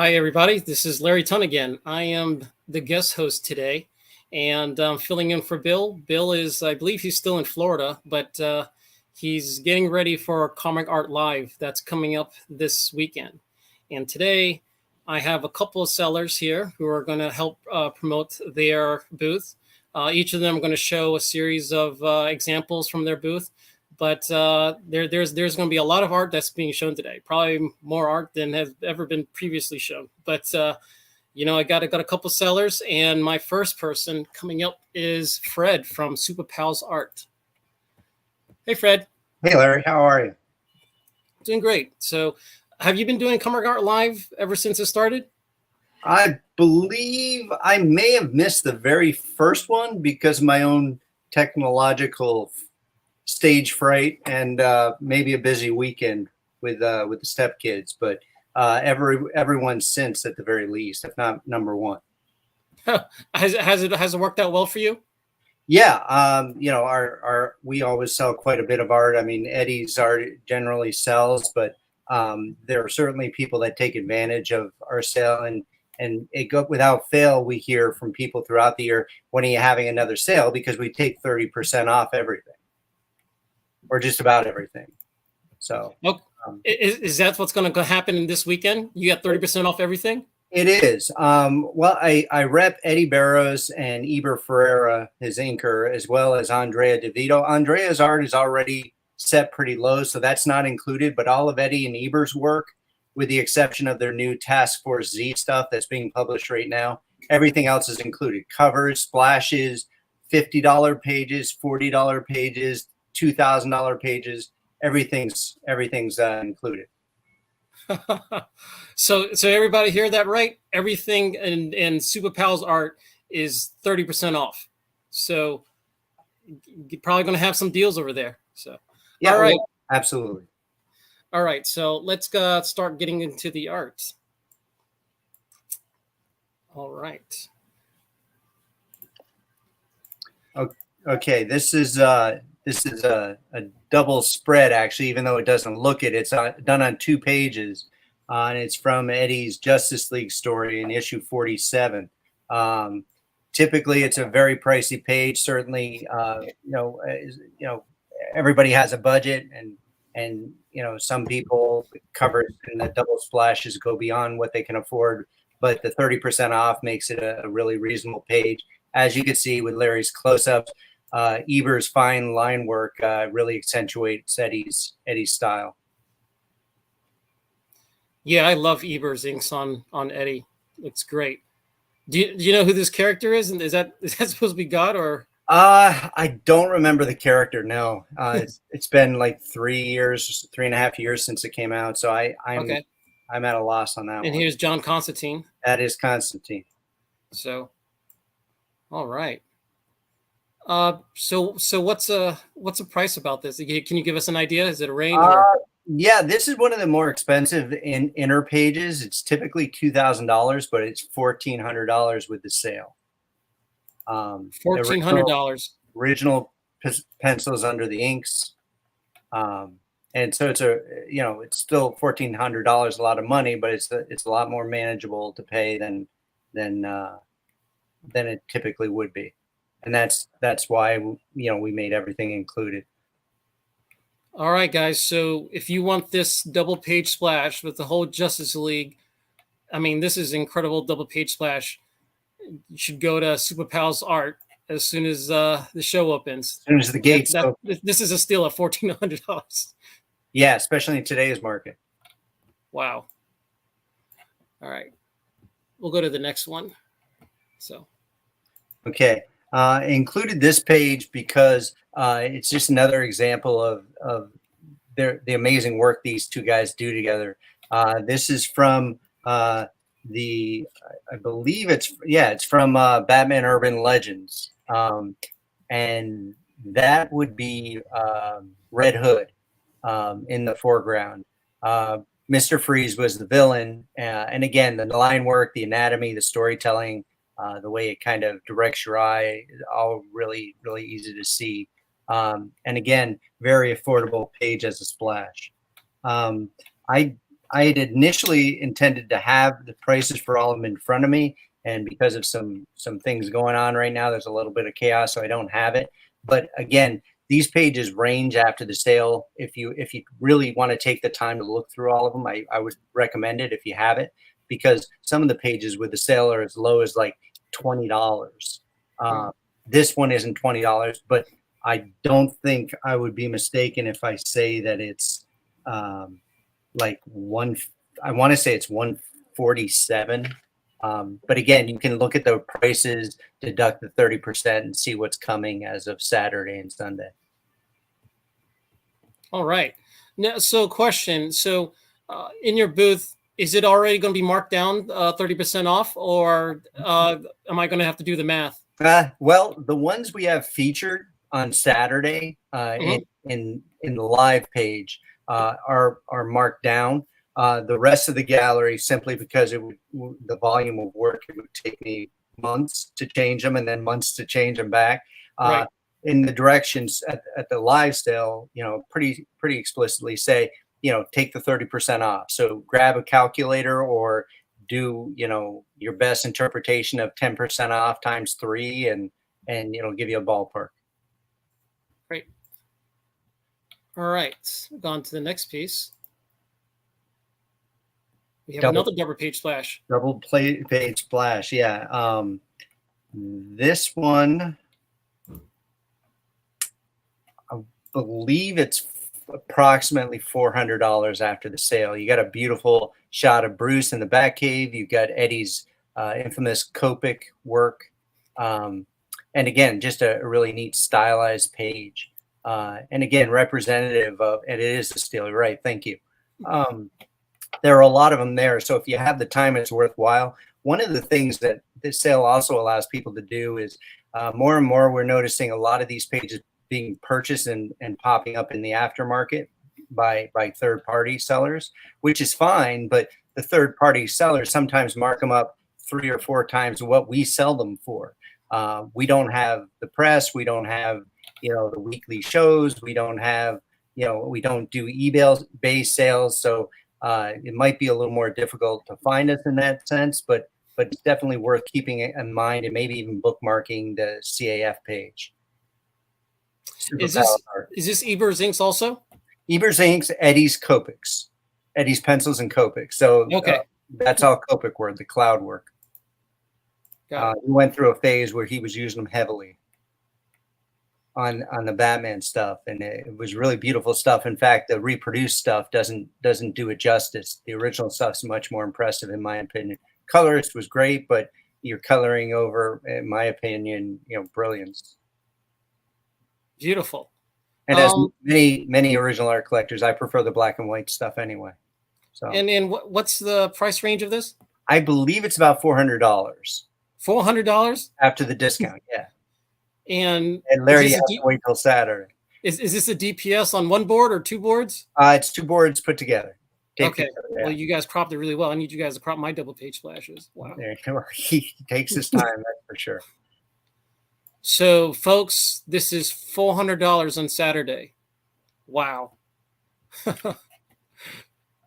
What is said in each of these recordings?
Hi, everybody. This is Larry Tun again. I am the guest host today, and I'm filling in for Bill. Bill is, I believe he's still in Florida, but he's getting ready for Comic Art Live that's coming up this weekend. And today, I have a couple of sellers here who are going to help promote their booth. Each of them are going to show a series of examples from their booth. But there's going to be a lot of art that's being shown today. Probably more art than has ever been previously shown. But I got a couple sellers, and my first person coming up is Fred from Super Pals Art. Hey, Fred. Hey, Larry. How are you? Doing great. So, have you been doing Comic Art Live ever since it started? I believe I may have missed the very first one because of my own technological stage fright and maybe a busy weekend with the stepkids, but everyone since, at the very least, if not number one. Has it worked out well for you? Yeah, we always sell quite a bit of art. I mean, Eddie's art generally sells, but there are certainly people that take advantage of our sale, and it go without fail. We hear from people throughout the year, when are you having another sale? Because we take 30% off everything, or just about everything. So, is that what's going to happen this weekend? You got 30% off everything? It is. Well, I rep Eddie Barrows and Eber Ferreira, his inker, as well as Andrea DeVito. Andrea's art is already set pretty low, so that's not included. But all of Eddie and Eber's work, with the exception of their new Task Force Z stuff that's being published right now, everything else is included. Covers, splashes, $50 pages, $40 pages, $2,000 pages. Everything's included. So everybody hear that right? Everything in Super Pals art is 30% off. So you're probably going to have some deals over there. So yeah, all right, well, absolutely. All right, so let's start getting into the art. All right. Okay, this is a double spread, actually, even though it doesn't look it. It's done on 2 pages, and it's from Eddie's Justice League story in issue 47. Typically, it's a very pricey page. Certainly, everybody has a budget, and some people covers and the double splashes go beyond what they can afford. But the 30% off makes it a really reasonable page. As you can see with Larry's close-ups, Eber's fine line work really accentuates Eddie's style. Yeah, I love Eber's inks on Eddie. Looks great. Do you know who this character is? And is that supposed to be God or? I don't remember the character. No, it's been like 3.5 years since it came out. So I'm at a loss on that. And here's John Constantine. That is Constantine. So, all right. So what's the price about this? Can you give us an idea? Is it a range? Yeah, this is one of the more expensive inner pages. It's typically $2,000, but it's $1,400 with the sale. $1,400. Original pencils under the inks, and so it's still $1,400, a lot of money, but it's a lot more manageable to pay than it typically would be. And that's why we made everything included. All right, guys. So if you want this double page splash with the whole Justice League, I mean, this is incredible double page splash. You should go to Super Pals Art as soon as the show opens. As soon as the gates open. This is a steal at $1,400. Yeah, especially in today's market. Wow. All right, we'll go to the next one. So. Okay. Included this page because it's just another example of the amazing work these two guys do together. This is from I believe it's from Batman Urban Legends, and that would be Red Hood in the foreground. Mr. Freeze was the villain, and again, the line work, the anatomy, the storytelling, the way it kind of directs your eye, all really, really easy to see. And again, very affordable page as a splash. I I had initially intended to have the prices for all of them in front of me, and because of some things going on right now, there's a little bit of chaos, so I don't have it. But again, these pages range after the sale. If you really want to take the time to look through all of them, I would recommend it if you have it, because some of the pages with the sale are as low as like $20. This one isn't $20, but I don't think I would be mistaken if I say that it's like I want to say it's 147. But again, you can look at the prices, deduct the 30%, and see what's coming as of Saturday and Sunday. All right. Now, so question. So in your booth, is it already going to be marked down 30% off, or am I going to have to do the math? Well, the ones we have featured on Saturday in the live page are marked down. The rest of the gallery, simply because the volume of work, it would take me months to change them and then months to change them back. Right. In the directions at the live sale, pretty explicitly say, take the 30% off. So grab a calculator or do, your best interpretation of 10% off times 3, and it'll give you a ballpark. Great. All right. On to the next piece. We have another double page splash. Double page splash, yeah. This one, I believe it's approximately $400 after the sale. You got a beautiful shot of Bruce in the Batcave. You've got Eddie's infamous Copic work. And again, just a really neat stylized page. And again, representative of, and it is the steel, right? Thank you. There are a lot of them there. So if you have the time, it's worthwhile. One of the things that this sale also allows people to do is more and more we're noticing a lot of these pages being purchased and popping up in the aftermarket by third-party sellers, which is fine. But the third-party sellers sometimes mark them up 3 or 4 times what we sell them for. We don't have the press. We don't have, the weekly shows. We don't have, we don't do eBay-based sales. So it might be a little more difficult to find us in that sense, but it's definitely worth keeping it in mind and maybe even bookmarking the CAF page. Is this Eber's inks also? Eber's inks, Eddie's Copics, Eddie's pencils and Copics. So okay, that's all Copic work, the cloud work. He went through a phase where he was using them heavily on the Batman stuff, and it was really beautiful stuff. In fact, the reproduced stuff doesn't do it justice. The original stuff's much more impressive, in my opinion. Colorist was great, but you're coloring over, in my opinion, brilliance. Beautiful. And as many original art collectors, I prefer the black and white stuff anyway. So, and what's the price range of this? I believe it's about $400. $400 after the discount, yeah. And Larry has to wait till Saturday. Is this a DPS on one board or 2 boards? It's 2 boards put together. Okay. Well, you guys cropped it really well. I need you guys to crop my double page splashes. Wow. He takes his time, that's for sure. So, folks, this is $400 on Saturday. Wow. All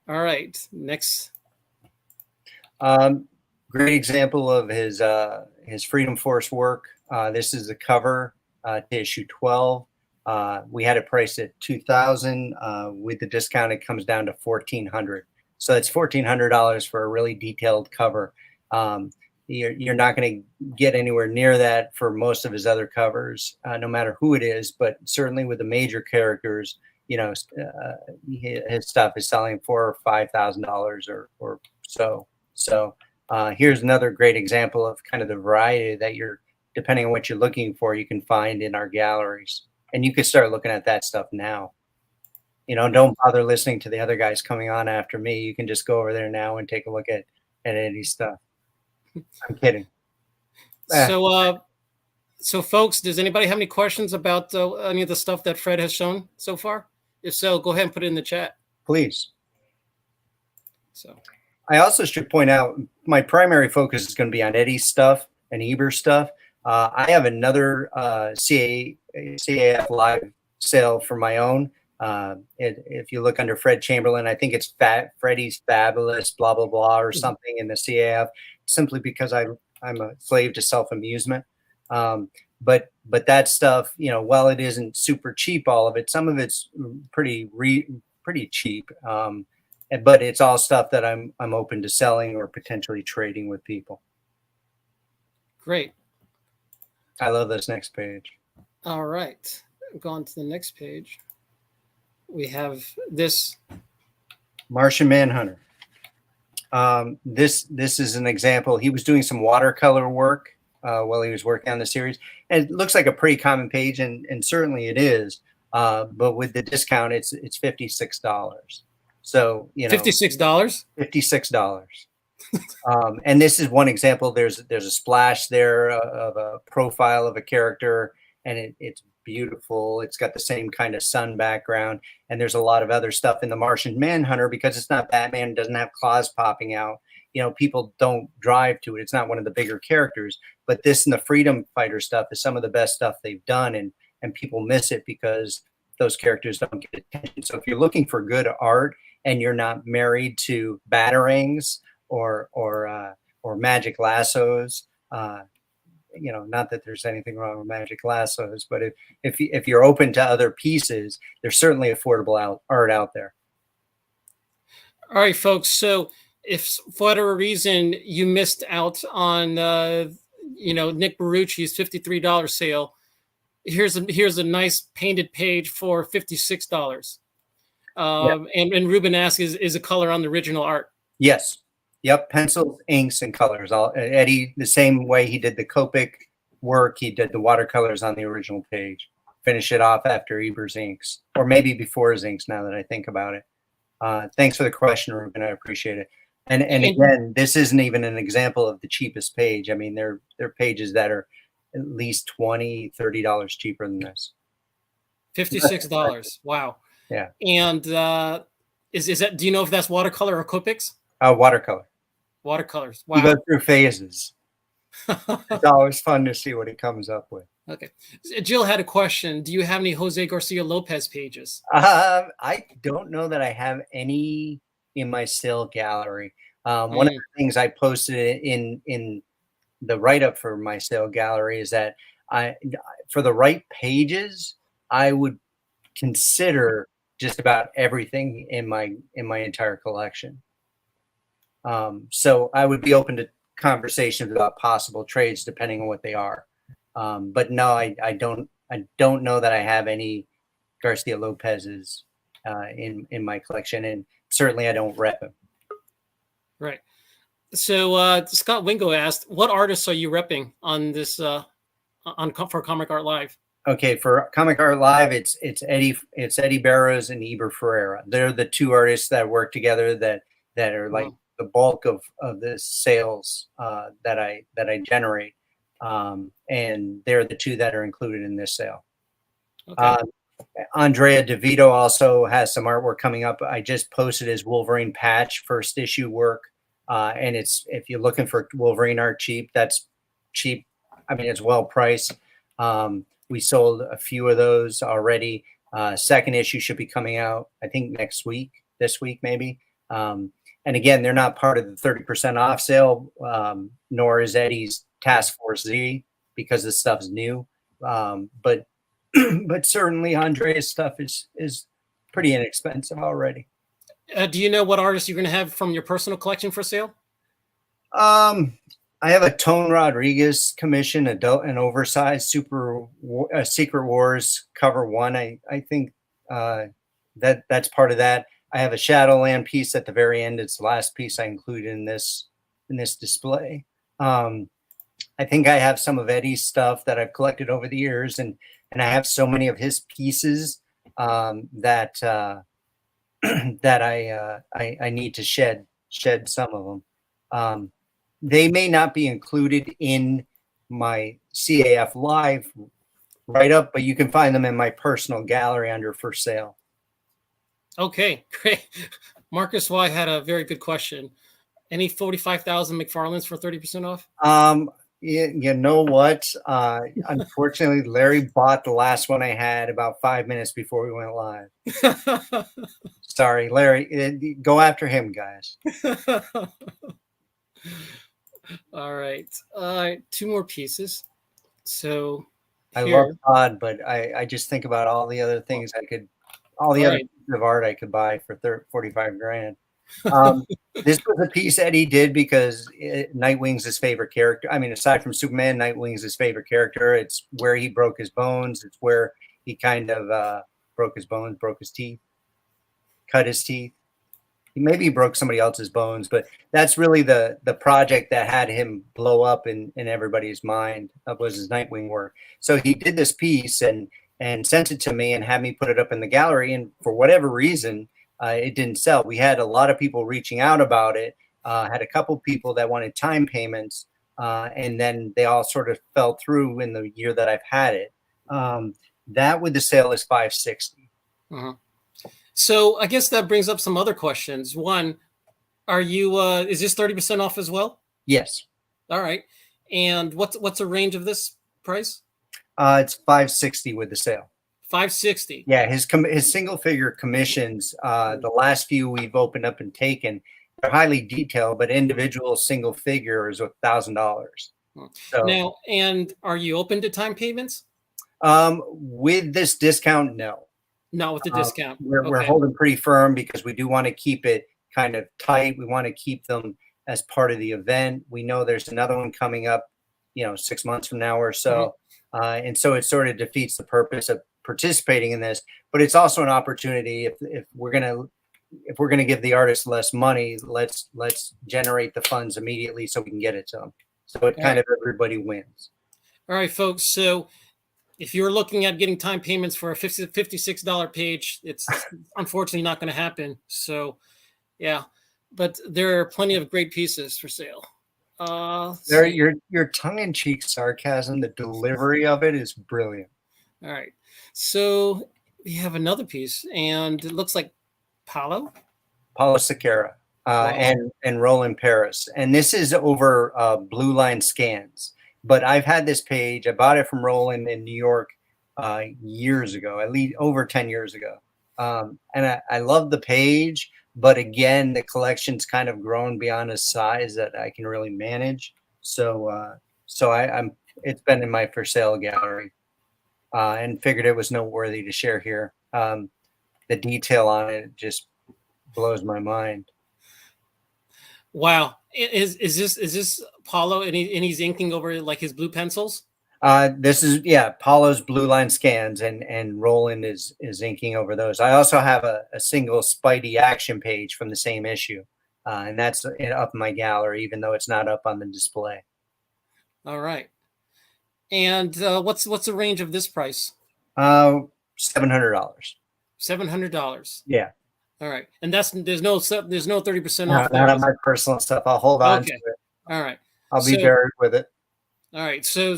right. Next. Great example of his Freedom Force work. This is the cover to issue 12. We had it priced at $2,000. With the discount, it comes down to $1,400. So it's $1,400 for a really detailed cover. You're not going to get anywhere near that for most of his other covers, no matter who it is. But certainly with the major characters, his stuff is selling for $5,000 or so. So here's another great example of kind of the variety that depending on what you're looking for, you can find in our galleries. And you can start looking at that stuff now. Don't bother listening to the other guys coming on after me. You can just go over there now and take a look at Eddie's stuff. I'm kidding. So folks, does anybody have any questions about any of the stuff that Fred has shown so far? If so, go ahead and put it in the chat. Please. So I also should point out my primary focus is going to be on Eddie's stuff and Eber's stuff. I have another CAF live sale for my own. If you look under Fred Chamberlain, I think it's Freddie's Fabulous, blah, blah, blah, or something in the CAF, simply because I'm a slave to self-amusement. But that stuff, you know, while it isn't super cheap, all of it, some of it's pretty cheap. But it's all stuff that I'm open to selling or potentially trading with people. Great. I love this next page. All right. Go on to the next page. We have this Martian Manhunter. This is an example. He was doing some watercolor work while he was working on the series, and it looks like a pretty common page, and certainly it is. But with the discount, it's $56. So you know, $56. $56. And this is one example. There's a splash there of a profile of a character, and it's beautiful. It's got the same kind of sun background, and there's a lot of other stuff in the Martian Manhunter because it's not Batman. It doesn't have claws popping out. You know, people don't drive to it. It's not one of the bigger characters. But this and the Freedom Fighter stuff is some of the best stuff they've done, and people miss it because those characters don't get attention. So if you're looking for good art and you're not married to batarangs or magic lassos, you know, not that there's anything wrong with magic lassos, but if you're open to other pieces, there's certainly affordable art out there. All right, folks. So if for whatever reason you missed out on, you know, Nick Barucci's $53 sale, here's a nice painted page for $56. And Ruben asks, is a color on the original art? Yes. Yep, pencils, inks, and colors. Eddie, the same way he did the Copic work, he did the watercolors on the original page. Finish it off after Eber's inks, or maybe before his inks, now that I think about it. Thanks for the question, Ruben. I appreciate it. And again, this isn't even an example of the cheapest page. I mean, there are pages that are at least $20, $30 cheaper than this. $56. Wow. Yeah. And is that? Do you know if that's watercolor or Copics? Watercolor. Watercolors. Wow. You go through phases. It's always fun to see what he comes up with. Okay. Jill had a question. Do you have any Jose Garcia Lopez pages? I don't know that I have any in my sale gallery. One of the things I posted in the write-up for my sale gallery is that for the right pages, I would consider just about everything in my entire collection. So I would be open to conversations about possible trades depending on what they are. But no, I don't know that I have any Garcia Lopez's in my collection, and certainly I don't rep him. Right. So Scott Wingo asked, what artists are you repping on this for Comic Art Live? Okay, for Comic Art Live, it's Eddie Barrows and Eber Ferreira. They're the two artists that work together that are like the bulk of the sales that I generate, and they're the two that are included in this sale. Okay. Andrea DeVito also has some artwork coming up. I just posted his Wolverine patch first issue work, and if you're looking for Wolverine art cheap, that's cheap. I mean, it's well priced. We sold a few of those already. Second issue should be coming out, I think, this week maybe. And again, they're not part of the 30% off sale, nor is Eddie's Task Force Z, because this stuff is new. But certainly Andrea's stuff is pretty inexpensive already. Do you know what artists you're going to have from your personal collection for sale? I have a Tone Rodriguez commission, an oversized Secret Wars cover 1. I think that's part of that. I have a Shadowland piece at the very end. It's the last piece I included in this display. I think I have some of Eddie's stuff that I've collected over the years, and I have so many of his pieces that I need to shed some of them. They may not be included in my CAF Live write-up, but you can find them in my personal gallery under for sale. Okay, great. Marcus White had a very good question. Any 45,000 McFarlanes for 30% off? You know what? Unfortunately, Larry bought the last one I had about 5 minutes before we went live. Sorry, Larry. Go after him, guys. All right. Two more pieces. So I love here. Todd, but I just think about all the other things all the other Right. pieces of art I could buy for 45 grand. This was a piece Eddie did because Nightwing's his favorite character. I mean, aside from Superman, Nightwing's his favorite character. It's where he broke his bones. It's where he kind of broke his bones, broke his teeth, cut his teeth. Maybe he broke somebody else's bones, but that's really the project that had him blow up in everybody's mind was his Nightwing work. So he did this piece and sent it to me and had me put it up in the gallery. And for whatever reason, it didn't sell. We had a lot of people reaching out about it. Had a couple people that wanted time payments, and then they all sort of fell through in the year that I've had it. That with the sale is $560. Uh-huh. So I guess that brings up some other questions. One, are you is this 30% off as well? Yes. All right. And what's the range of this price? It's $560 with the sale. $560. Yeah, his single figure commissions, the last few we've opened up and taken, they're highly detailed, but individual single figure is $1,000. So now, and are you open to time payments? with this discount, no. Not with the discount. We're holding pretty firm because we do want to keep it kind of tight. We want to keep them as part of the event. We know there's another one coming up, 6 months from now or so. And so it sort of defeats the purpose of participating in this, but it's also an opportunity if we're gonna give the artist less money, let's generate the funds immediately so we can get it to them. So it kind of everybody wins. All right, folks. So if you're looking at getting time payments for a $56 page, it's unfortunately not going to happen. So, yeah, but there are plenty of great pieces for sale. Your tongue-in-cheek sarcasm, the delivery of it is brilliant. All right, so we have another piece, and it looks like Paulo Sequeira, and Roland Paris, and this is over Blue Line Scans. But I've had this page. I bought it from Roland in New York years ago, at least over 10 years ago. And I love the page, but again, the collection's kind of grown beyond a size that I can really manage. So it's been in my for sale gallery, and figured it was noteworthy to share here. The detail on it just blows my mind. Wow. Is this Paulo and he's inking over like his blue pencils? This is Paulo's Blue Line Scans, and Roland is inking over those. I also have a single Spidey action page from the same issue, and that's up in my gallery, even though it's not up on the display. All right. And what's the range of this price? $700. $700. Yeah. All right, and there's no 30% off. Not on my personal stuff. I'll hold on to it. All right. I'll be buried with it. All right. So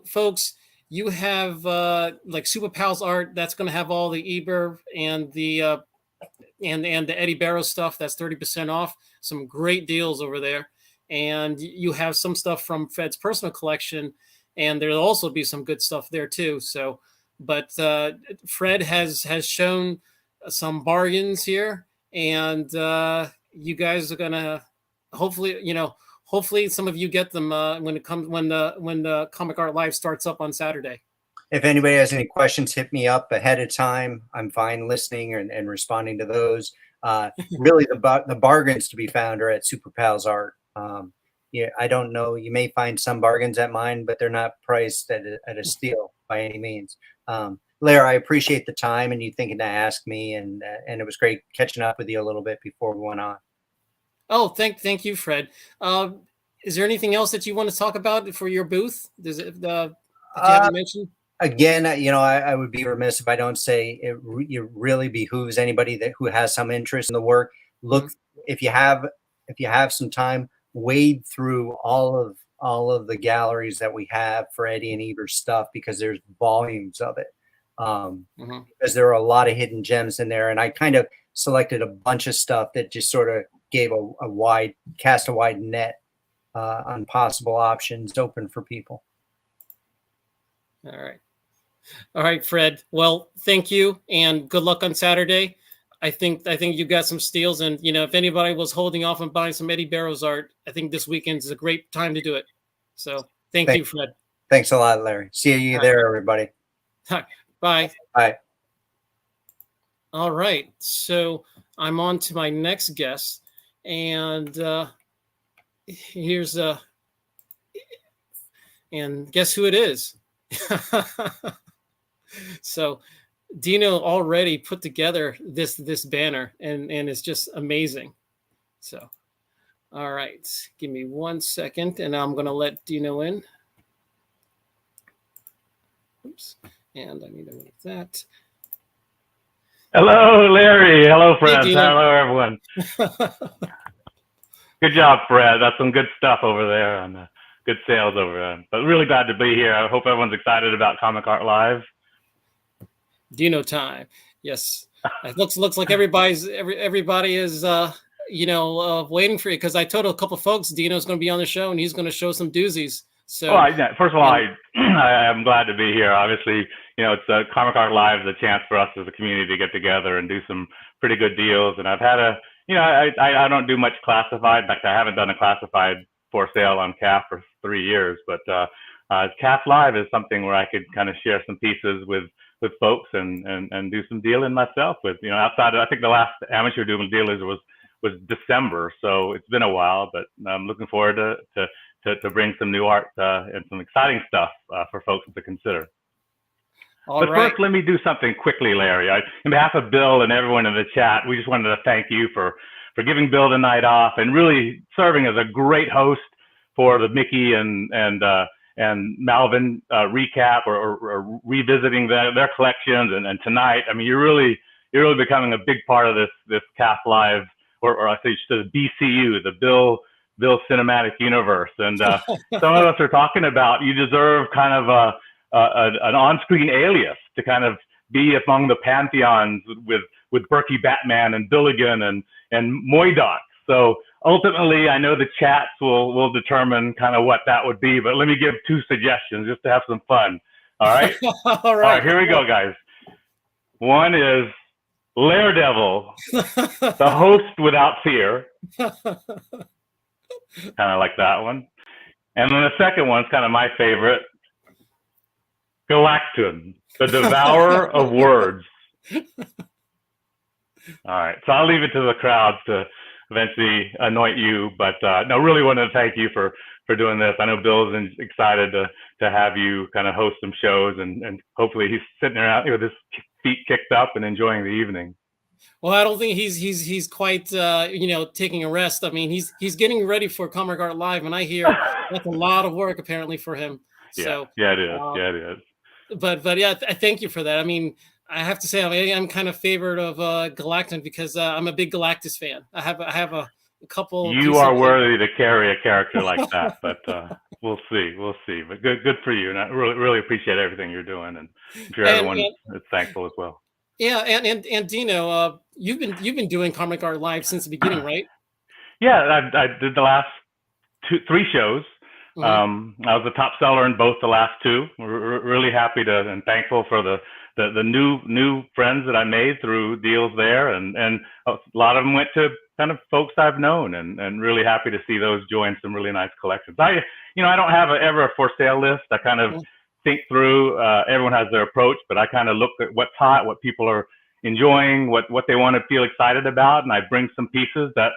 folks, you have like Super Pal's art that's going to have all the Eber and the Eddie Barrow stuff. That's 30% off. Some great deals over there, and you have some stuff from Fred's personal collection, and there'll also be some good stuff there too. So, but Fred has shown some bargains here, and you guys are gonna hopefully some of you get them when the Comic Art Live starts up on Saturday. If anybody has any questions, hit me up ahead of time. I'm fine listening and responding to those. Really, the bargains to be found are at Super Pal's Art. I don't know. You may find some bargains at mine, but they're not priced at a steal by any means. Larry, I appreciate the time and you thinking to ask me, and it was great catching up with you a little bit before we went on. Oh, thank you, Fred. Is there anything else that you want to talk about for your booth? Does it that you haven't mentioned? Again, I would be remiss if I don't say it really behooves anybody who has some interest in the work. Look, if you have some time, wade through all of the galleries that we have for Eddie and Eber's stuff, because there's volumes of it. Because there are a lot of hidden gems in there, and I kind of selected a bunch of stuff that just sort of gave cast a wide net on possible options open for people. All right. All right, Fred. Well, thank you and good luck on Saturday. I think you got some steals, and if anybody was holding off on buying some Eddie Barrows art, I think this weekend is a great time to do it. So thank you, Fred. Thanks a lot, Larry. See you there, everybody. Bye. Bye. All right. So I'm on to my next guest, and here's and guess who it is? So Dino already put together this banner, and it's just amazing. So, all right, give me 1 second, and I'm gonna let Dino in. Oops, and I need to move that. Hello, Larry. Hello, friends. Hello, everyone. Good job, Fred. That's some good stuff over there, and good sales over there. But really glad to be here. I hope everyone's excited about Comic Art Live. Dino time. Yes. It looks like everybody is waiting for you, because I told a couple folks Dino's going to be on the show and he's going to show some doozies. So first of all, I'm glad to be here. Obviously, it's Comic Art Live is a chance for us as a community to get together and do some pretty good deals. And I've had I don't do much classified. In fact, I haven't done a classified for sale on CAF for 3 years, but CAF Live is something where I could kind of share some pieces with folks and do some dealing myself with, outside of, I think the last amateur doing dealers was December. So it's been a while, but I'm looking forward to bring some new art and some exciting stuff for folks to consider. First, let me do something quickly, Larry. On behalf of Bill and everyone in the chat, we just wanted to thank you for giving Bill the night off and really serving as a great host for the Mickey and Malvin recap or revisiting their collections. And tonight, I mean, you're really becoming a big part of this CAF Live, or I say the BCU, the Bill Cinematic Universe. And some of us are talking about you deserve kind of an on-screen alias to kind of be among the pantheons with Berkey Batman and Billigan and Moidoc. So ultimately, I know the chats will determine kind of what that would be, but let me give 2 suggestions just to have some fun. All right? All right, here we go, guys. One is Laredevil, the host without fear. Kind of like that one. And then the second one's kind of my favorite, Galactun, the devourer of words. All right, so I'll leave it to the crowd to eventually anoint you, but no, really wanted to thank you for doing this. I know Bill's excited to have you kind of host some shows, and hopefully he's sitting around with his feet kicked up and enjoying the evening. Well, I don't think he's quite taking a rest. I mean, he's getting ready for Comic Art Live, and I hear that's a lot of work apparently for him. So yeah, it is. But yeah, I thank you for that. I mean, I have to say I'm kind of favored of Galactus because I'm a big Galactus fan. I have a couple. You are worthy to carry a character like that, but we'll see. But good for you, and I really appreciate everything you're doing, and I'm sure everyone is thankful as well. Yeah, and Dino, you've been doing Comic Art Live since the beginning, right? Yeah, I did the last 3 shows. Mm-hmm. I was a top seller in both the last 2. We're really happy and thankful for the new friends that I made through deals there, and a lot of them went to kind of folks I've known, and really happy to see those join some really nice collections. I don't have ever a for sale list. I kind of think through, everyone has their approach, but I kind of look at what's hot, what people are enjoying, what they want to feel excited about, and I bring some pieces that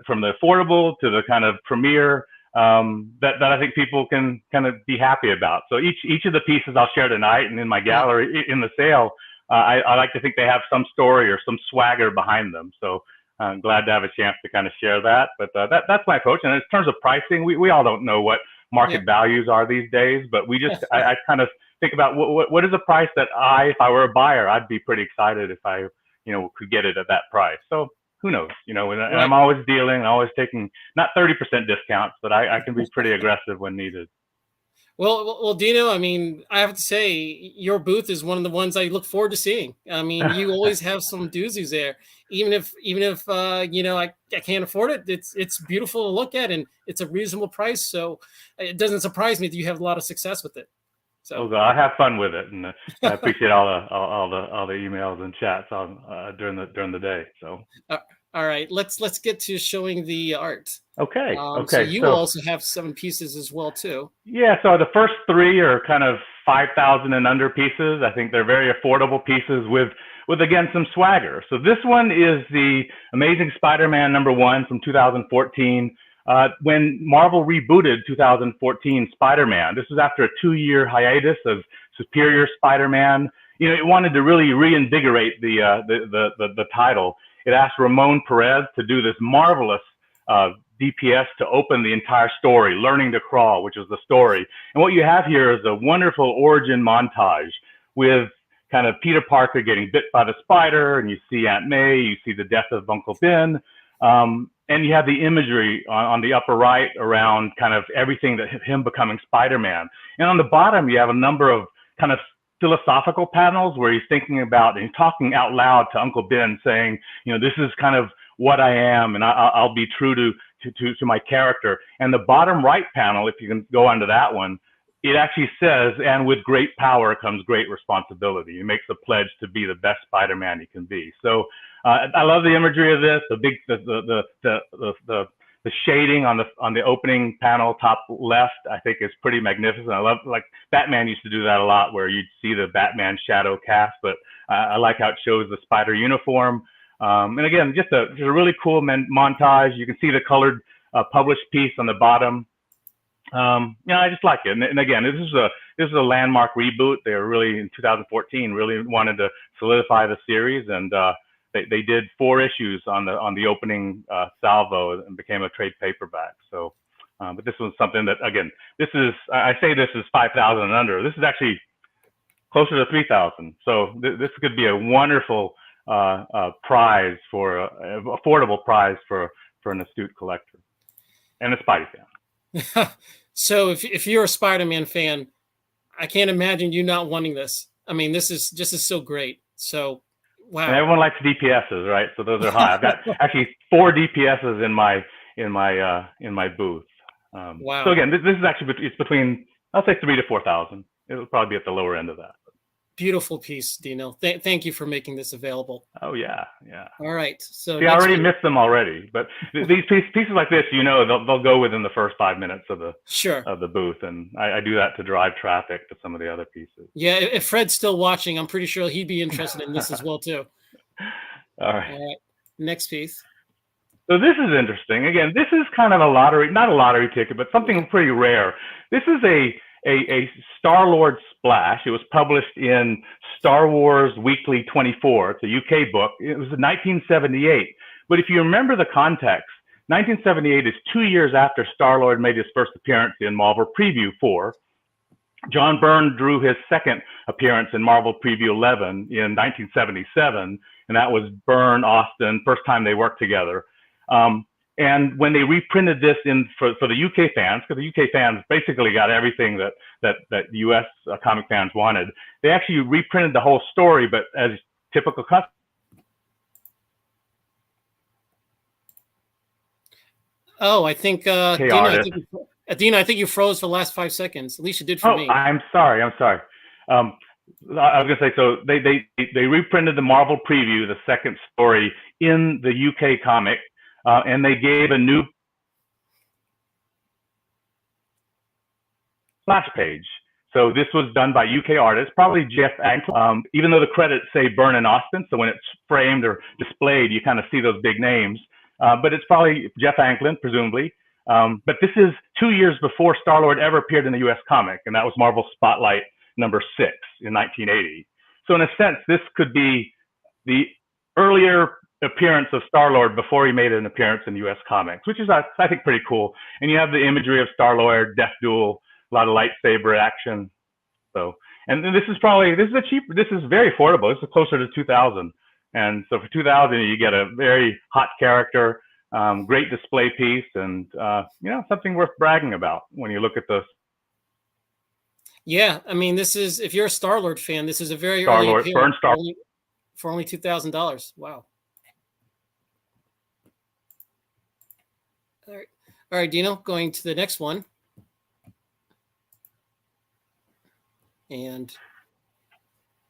from the affordable to the kind of premier, that I think people can kind of be happy about. So each of the pieces I'll share tonight and in my gallery in the sale, I like to think they have some story or some swagger behind them. So I'm glad to have a chance to kind of share that. But that's my approach. And in terms of pricing, we all don't know what market values are these days, but we just I kind of think about what is a price that if I were a buyer, I'd be pretty excited if I could get it at that price. So who knows, and I'm always dealing, always taking not 30% discounts, but I can be pretty aggressive when needed. Well, Dino, I mean, I have to say, your booth is one of the ones I look forward to seeing. I mean, you always have some doozies there, even if I can't afford it. It's beautiful to look at, and it's a reasonable price. So it doesn't surprise me that you have a lot of success with it. Oh, So God, I have fun with it, and I appreciate all the emails and chats on during the day. So uh, all right, let's get to showing the art. So okay. you So also have 7 pieces as well too. yeah, so the first three are kind of 5,000 and under pieces. I think they're very affordable pieces with again some swagger. So this one is the Amazing Spider-Man #1 from 2014. When Marvel rebooted 2014 Spider-Man, this was after a 2-year hiatus of Superior Spider-Man. You know, it wanted to really reinvigorate the title. It asked Ramon Perez to do this marvelous DPS to open the entire story, Learning to Crawl, which is the story. And what you have here is a wonderful origin montage with kind of Peter Parker getting bit by the spider, and you see Aunt May, you see the death of Uncle Ben, and you have the imagery on the upper right around kind of everything that him becoming Spider-Man. And on the bottom, you have a number of kind of philosophical panels where he's thinking about and talking out loud to Uncle Ben, saying, you know, this is kind of what I am, and I'll be true to my character. And the bottom right panel, if you can go onto that one, it actually says, and with great power comes great responsibility. He makes a pledge to be the best Spider-Man he can be. So I love the imagery of this. The shading on the opening panel, top left, I think is pretty magnificent. I love, like, Batman used to do that a lot, where you'd see the Batman shadow cast, but I like how it shows the spider uniform. And again, just a really cool montage. You can see the colored published piece on the bottom. I just like it. And again, this is a landmark reboot. They were really, in 2014, really wanted to solidify the series, and they did 4 issues on the opening salvo, and became a trade paperback. So, but this was something that, again, I say this is 5,000 and under. This is actually closer to 3,000. So this could be a wonderful prize affordable prize for an astute collector and a Spidey fan. So if you're a Spider-Man fan, I can't imagine you not wanting this. I mean, this is so great. So wow. And everyone likes DPSs, right? So those are high. I've got actually 4 DPSs in my booth. Wow. So again, this is actually, it's between, I'll say 3,000 to 4,000. It'll probably be at the lower end of that. Beautiful piece, Dino. Thank you for making this available. Oh yeah. All right. So see, I already missed them already, but these pieces like this, they'll go within the first 5 minutes of the booth, and I do that to drive traffic to some of the other pieces. Yeah, if Fred's still watching, I'm pretty sure he'd be interested in this as well too. All right. Next piece. So this is interesting. Again, this is kind of not a lottery ticket, but something pretty rare. This is a Star-Lord splash. It was published in Star Wars Weekly 24. It's a UK book. It was in 1978. But if you remember the context, 1978 is 2 years after Star-Lord made his first appearance in Marvel Preview 4. John Byrne drew his second appearance in Marvel Preview 11 in 1977, and that was Byrne, Austin, first time they worked together. And when they reprinted this for the UK fans, because the UK fans basically got everything that US comic fans wanted, they actually reprinted the whole story, but as typical custom. Oh, I think Dino, I think you froze for the last 5 seconds. At least you did for me. I'm sorry. I was gonna say, so they reprinted the Marvel Preview, the second story, in the UK comic. And they gave a new splash page. So this was done by UK artists, probably Jeff Anklin, even though the credits say Byrne and Austin. So when it's framed or displayed, you kind of see those big names. But it's probably Jeff Anklin, presumably. But this is 2 years before Star-Lord ever appeared in the US comic, and that was Marvel Spotlight #6 in 1980. So in a sense, this could be the earlier appearance of Star-Lord before he made an appearance in US comics, which is, I think, pretty cool. And you have the imagery of Star-Lord, death duel, a lot of lightsaber action. So, and this is very affordable. This is closer to 2,000. And so for 2,000, you get a very hot character, great display piece, and something worth bragging about when you look at the Yeah, I mean, this is if you're a Star-Lord fan, this is a very early Star-Lord, appearance Burn Star. for only $2,000. Wow. All right, Dino, going to the next one. And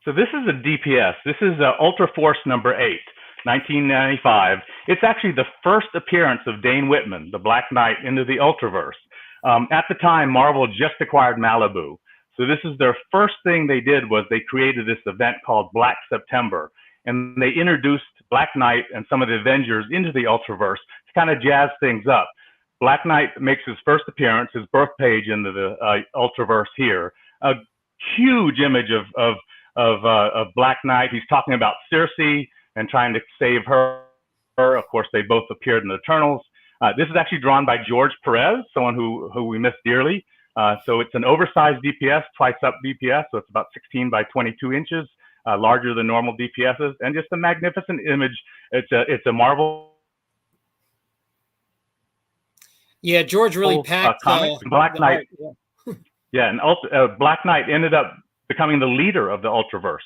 so this is a DPS. This is Ultra Force number 8, 1995. It's actually the first appearance of Dane Whitman, the Black Knight, into the Ultraverse. At the time, Marvel just acquired Malibu. So this is their first thing they did was they created this event called Black September. And they introduced Black Knight and some of the Avengers into the Ultraverse to kind of jazz things up. Black Knight makes his first appearance, his birth page into the Ultraverse here. A huge image of Black Knight. He's talking about Circe and trying to save her. Of course, they both appeared in the Eternals. This is actually drawn by George Perez, someone who we miss dearly. So it's an oversized DPS, twice up DPS, so it's about 16 by 22 inches, larger than normal DPSs, and just a magnificent image. It's a Marvel. yeah, George really packed comic. Black Knight. Yeah, and Black Knight ended up becoming the leader of the Ultraverse.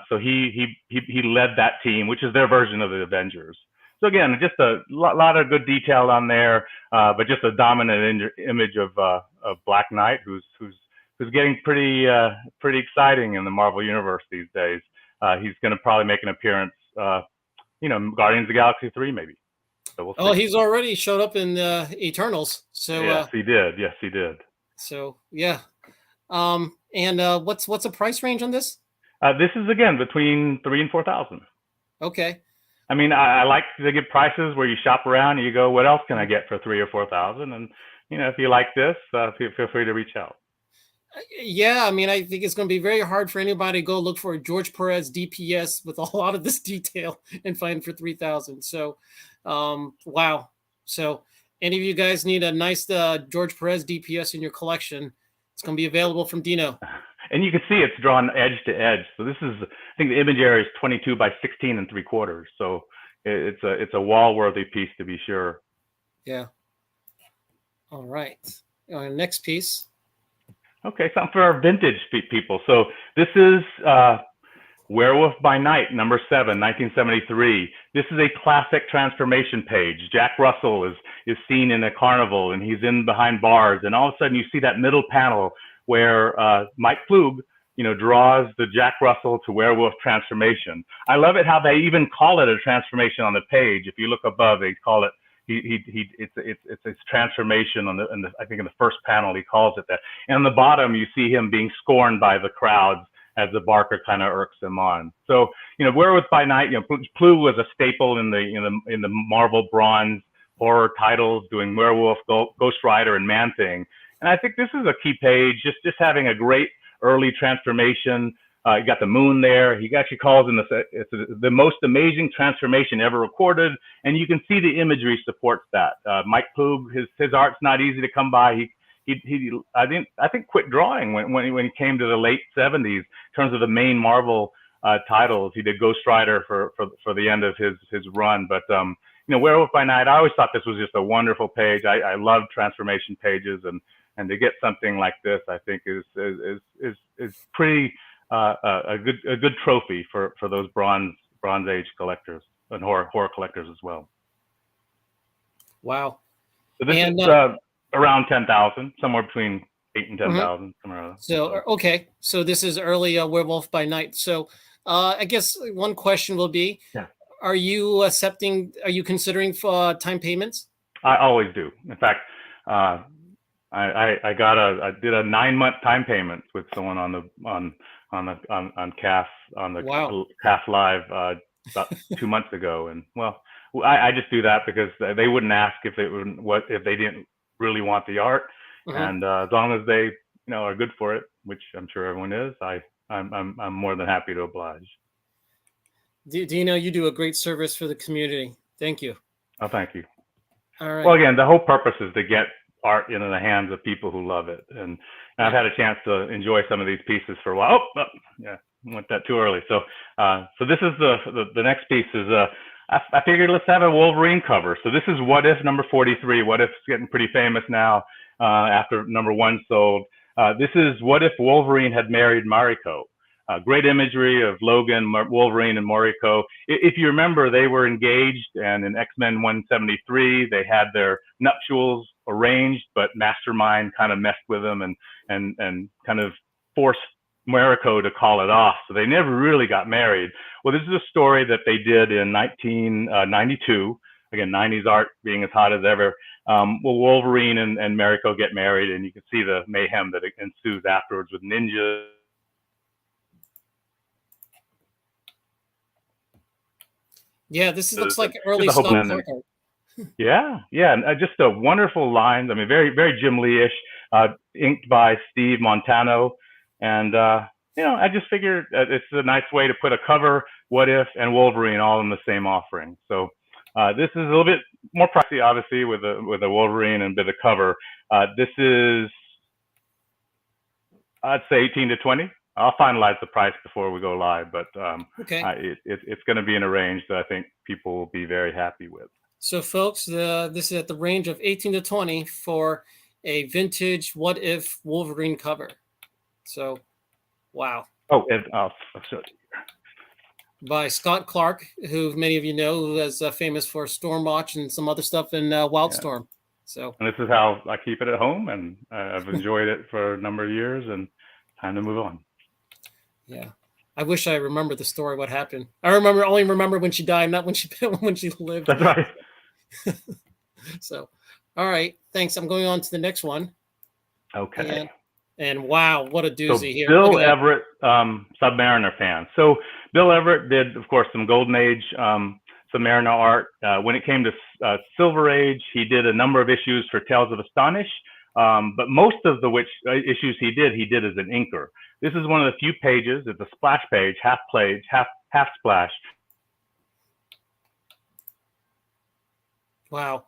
So he led that team, which is their version of the Avengers. So again, just a lot of good detail on there, but just a dominant image of Black Knight, who's getting pretty exciting in the Marvel universe these days. He's going to probably make an appearance, Guardians of the Galaxy 3 maybe. So we'll see. Oh, he's already showed up in Eternals. So yes, he did. Yes, he did. So yeah, and what's the price range on this? This is again between 3,000 and 4,000. Okay. I mean, I like to give prices where you shop around and you go, what else can I get for 3,000 or 4,000? And if you like this, feel free to reach out. Yeah, I mean, I think it's going to be very hard for anybody to go look for a George Perez DPS with a lot of this detail and find for 3,000. So, wow. So, any of you guys need a nice George Perez DPS in your collection, it's going to be available from Dino. And you can see it's drawn edge to edge. So this is, I think the image area is 22 by 16 3/4. So it's a wall-worthy piece to be sure. Yeah. All right. Next piece. Okay, something for our vintage people. So this is Werewolf by Night, number 7, 1973. This is a classic transformation page. Jack Russell is seen in a carnival and he's in behind bars, and all of a sudden you see that middle panel where Mike Flug, draws the Jack Russell to werewolf transformation. I love it how they even call it a transformation on the page. If you look above, they call it it's his transformation I think in the first panel he calls it that. And on the bottom you see him being scorned by the crowds as the Barker kind of irks him on. So Werewolf by Night, Flug was a staple in the Marvel Bronze horror titles, doing Werewolf, Ghost Rider, and Man Thing. And I think this is a key page, just having a great early transformation. You got the moon there. He actually calls in it's the most amazing transformation ever recorded, and you can see the imagery supports that. Mike Flug, his art's not easy to come by. He I think quit drawing when he came to the late 70s in terms of the main Marvel titles. He did Ghost Rider for the end of his run, but Werewolf by Night, I always thought this was just a wonderful page. I love transformation pages, and to get something like this, I think is pretty a good trophy for those Bronze Age collectors and horror collectors as well. Wow. So this is around 10,000, somewhere between 8 and 10,000. Mm-hmm. So okay, so this is early Werewolf by Night. So I guess one question will be, are you considering for time payments? I always do. In fact, I did a 9-month time payment with someone on CAF Wow. CAF Live about 2 months ago, and I just do that because they wouldn't ask if they didn't really want the art, and as long as they are good for it, which I'm sure everyone is, I'm more than happy to oblige. Dino, you do a great service for the community. Thank you. Oh, thank you. All right. Well, again, the whole purpose is to get art into the hands of people who love it, and I've had a chance to enjoy some of these pieces for a while. I went that too early. So this is the next piece is I figured let's have a Wolverine cover. So this is What If number 43. What If's getting pretty famous now after number 1 sold. This is what if Wolverine had married Mariko. Great imagery of Logan, Wolverine, and Mariko. If you remember, they were engaged, and in X-Men 173, they had their nuptials arranged, but Mastermind kind of messed with them and kind of forced Mariko to call it off. So they never really got married. Well, this is a story that they did in 1992. Again, 90s art being as hot as ever. Well, Wolverine and Mariko get married, and you can see the mayhem that ensues afterwards with ninjas. Yeah, this looks like early Scott Clark art. Yeah, and just a wonderful lines. I mean, very, very Jim Lee-ish, inked by Steve Montano. And, I just figured it's a nice way to put a cover, What If, and Wolverine all in the same offering. So this is a little bit more pricey, obviously, with a Wolverine and a bit of cover. This is, I'd say 18 to 20. I'll finalize the price before we go live, but okay. It's going to be in a range that I think people will be very happy with. So, folks, this is at the range of 18 to 20 for a vintage What If Wolverine cover. So, wow. Oh, and I'll show it to you. By Scott Clark, who many of you know, who is famous for Stormwatch and some other stuff in Wildstorm. So, and this is how I keep it at home, and I've enjoyed it for a number of years, and time to move on. Yeah, I wish I remember the story. What happened? I only remember when she died, not when she lived. That's right. So, all right, thanks. I'm going on to the next one. Okay. And wow, what a doozy here. Bill Everett, Submariner fan. So Bill Everett did, of course, some Golden Age Submariner art. When it came to Silver Age, he did a number of issues for Tales of Astonish. But most of the issues he did as an inker. This is one of the few pages. It's a splash page, half splash. Wow,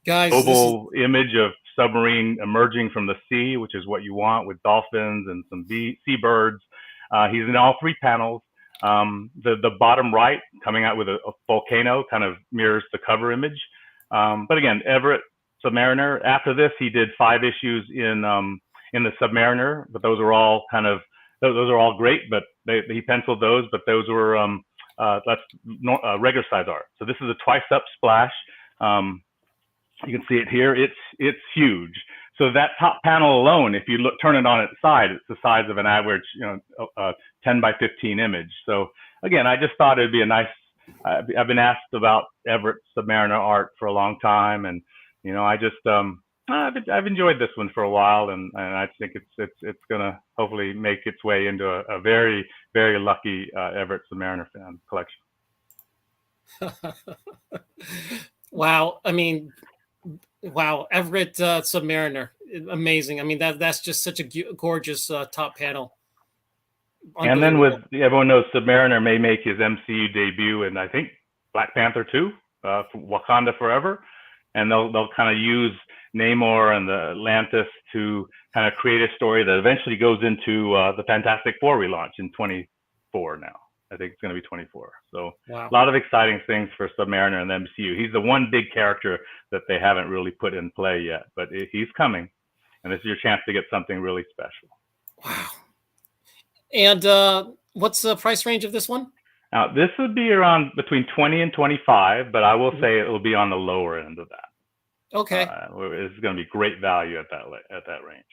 guys! Global image of submarine emerging from the sea, which is what you want, with dolphins and some seabirds. He's in all three panels. The bottom right, coming out with a volcano, kind of mirrors the cover image. But again, Everett Submariner. After this, he did 5 issues in the Submariner, but those are all great. But he penciled those, but those were that's regular size art. So this is a twice up splash. You can see it here. It's huge. So that top panel alone, if you turn it on its side, it's the size of an average 10 by 15 image. So again, I just thought it'd be a nice. I've been asked about Everett Submariner art for a long time, and I just I've enjoyed this one for a while, and I think it's gonna hopefully make its way into a very, very lucky Everett Submariner fan collection. Wow, I mean, wow, Everett Submariner, amazing. I mean, that's just such a gorgeous top panel. And then everyone knows Submariner may make his MCU debut in, I think, Black Panther 2, Wakanda Forever. And they'll kind of use Namor and the Atlantis to kind of create a story that eventually goes into the Fantastic Four relaunch in 24 now. I think it's going to be 24. So wow. A lot of exciting things for Submariner and the MCU. He's the one big character that they haven't really put in play yet, but he's coming. And this is your chance to get something really special. Wow. And what's the price range of this one? Now, this would be around between 20 and 25, but I will say it will be on the lower end of that. Okay. It's going to be great value at that range.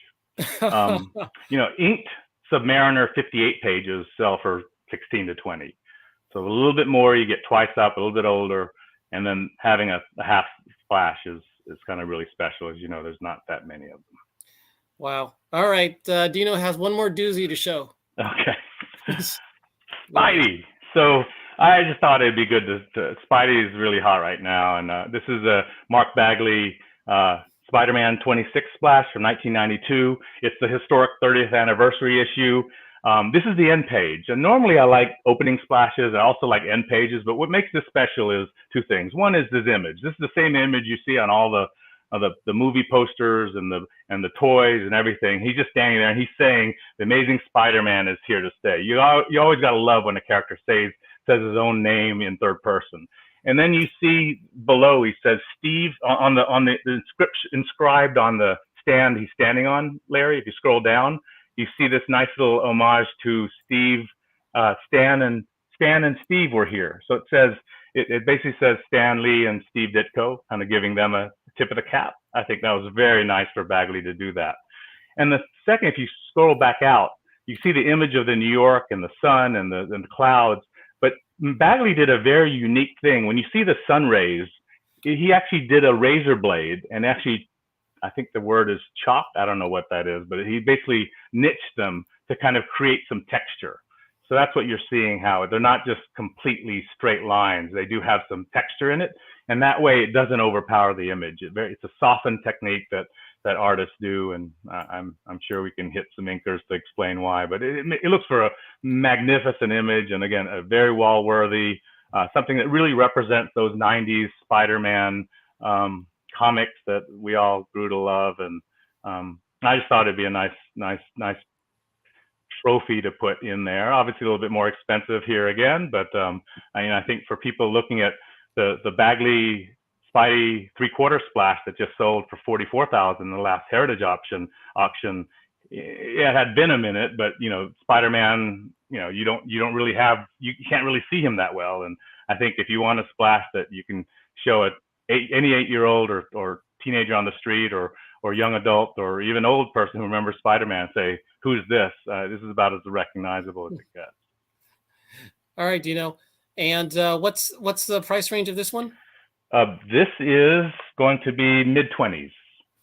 Inked Submariner 58 pages sell for 16 to 20. So a little bit more, you get twice up, a little bit older, and then having a half splash is kind of really special. As you know, there's not that many of them. Wow. All right. Dino has one more doozy to show. Okay. Spidey. So I just thought it'd be good to Spidey is really hot right now. And this is a Mark Bagley Spider-Man 26 splash from 1992. It's the historic 30th anniversary issue. This is the end page. And normally I like opening splashes. I also like end pages. But what makes this special is 2 things. One is this image. This is the same image you see on all the movie posters and the toys and everything. He's just standing there and he's saying the Amazing Spider-Man is here to stay. You always got to love when a character says his own name in third person. And then you see below he says Steve on the inscription inscribed on the stand he's standing on, Larry, if you scroll down, you see this nice little homage to Steve, Stan and Steve were here. So it says, it basically says Stan Lee and Steve Ditko, kind of giving them a tip of the cap. I think that was very nice for Bagley to do that. And the second, if you scroll back out, you see the image of the New York and the sun and the clouds. But Bagley did a very unique thing. When you see the sun rays, he actually did a razor blade and actually, I think the word is chopped. I don't know what that is, but he basically niched them to kind of create some texture. So that's what you're seeing, how they're not just completely straight lines. They do have some texture in it. And that way it doesn't overpower the image. It's a softened technique that artists do. And I'm sure we can hit some inkers to explain why, but it looks for a magnificent image. And again, a very wall-worthy, something that really represents those 90s Spider-Man comics that we all grew to love. And I just thought it'd be a nice trophy to put in there. Obviously a little bit more expensive here again, but I think for people looking at the Bagley Spidey 3/4 splash that just sold for $44,000 in the last Heritage auction, it had Venom in it, but Spider-Man, you can't really see him that well. And I think if you want a splash that you can show any 8-year-old or teenager on the street or young adult or even old person who remembers Spider-Man, say, who's this? This is about as recognizable as it gets. All right, Dino. And what's the price range of this one? This is going to be mid-20s.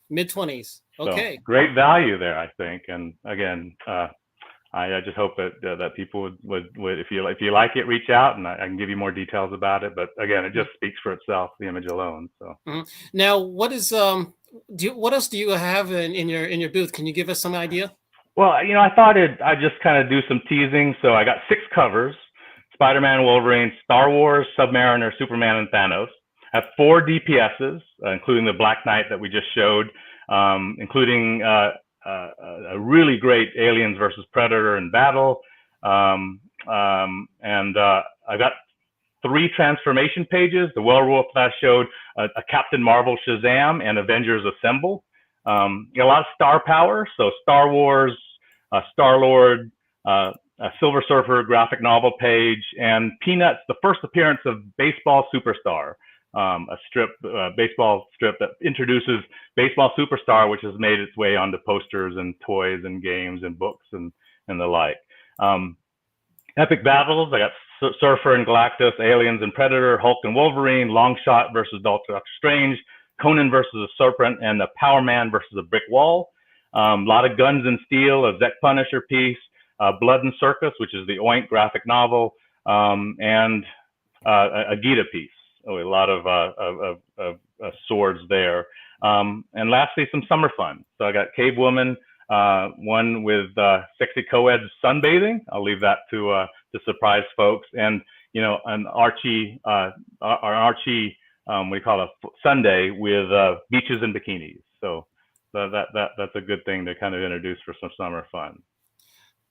Mid-20s. Okay. So great value there, I think. And again, I just hope that people would if you like it, reach out, and I can give you more details about it. But again, it just speaks for itself, the image alone. So now, what else do you have in your booth? Can you give us some idea? Well, I thought I'd just kind of do some teasing. So I got 6 covers: Spider-Man, Wolverine, Star Wars, Submariner, Superman, and Thanos. I have 4 DPSs, including the Black Knight that we just showed, including a really great Aliens versus Predator in battle. And I got 3 transformation pages. The Werewolf that I showed, a Captain Marvel Shazam, and Avengers Assemble. A lot of star power. So Star Wars, Star-Lord, a Silver Surfer graphic novel page, and Peanuts, the first appearance of Baseball Superstar. A baseball strip that introduces Baseball Superstar, which has made its way onto posters and toys and games and books and the like. Epic battles, I got Surfer and Galactus, Aliens and Predator, Hulk and Wolverine, Longshot versus Doctor Strange, Conan versus a Serpent, and the Power Man versus a Brick Wall. A lot of Guns and Steel, a Zek Punisher piece, Blood and Circus, which is the Oink graphic novel, and a Gita piece. A lot of swords there. And lastly, some summer fun. So I got Cave Woman, one with sexy co-ed sunbathing. I'll leave that to surprise folks. And an Archie, what do you call it, Sunday with beaches and bikinis. So that's a good thing to kind of introduce for some summer fun.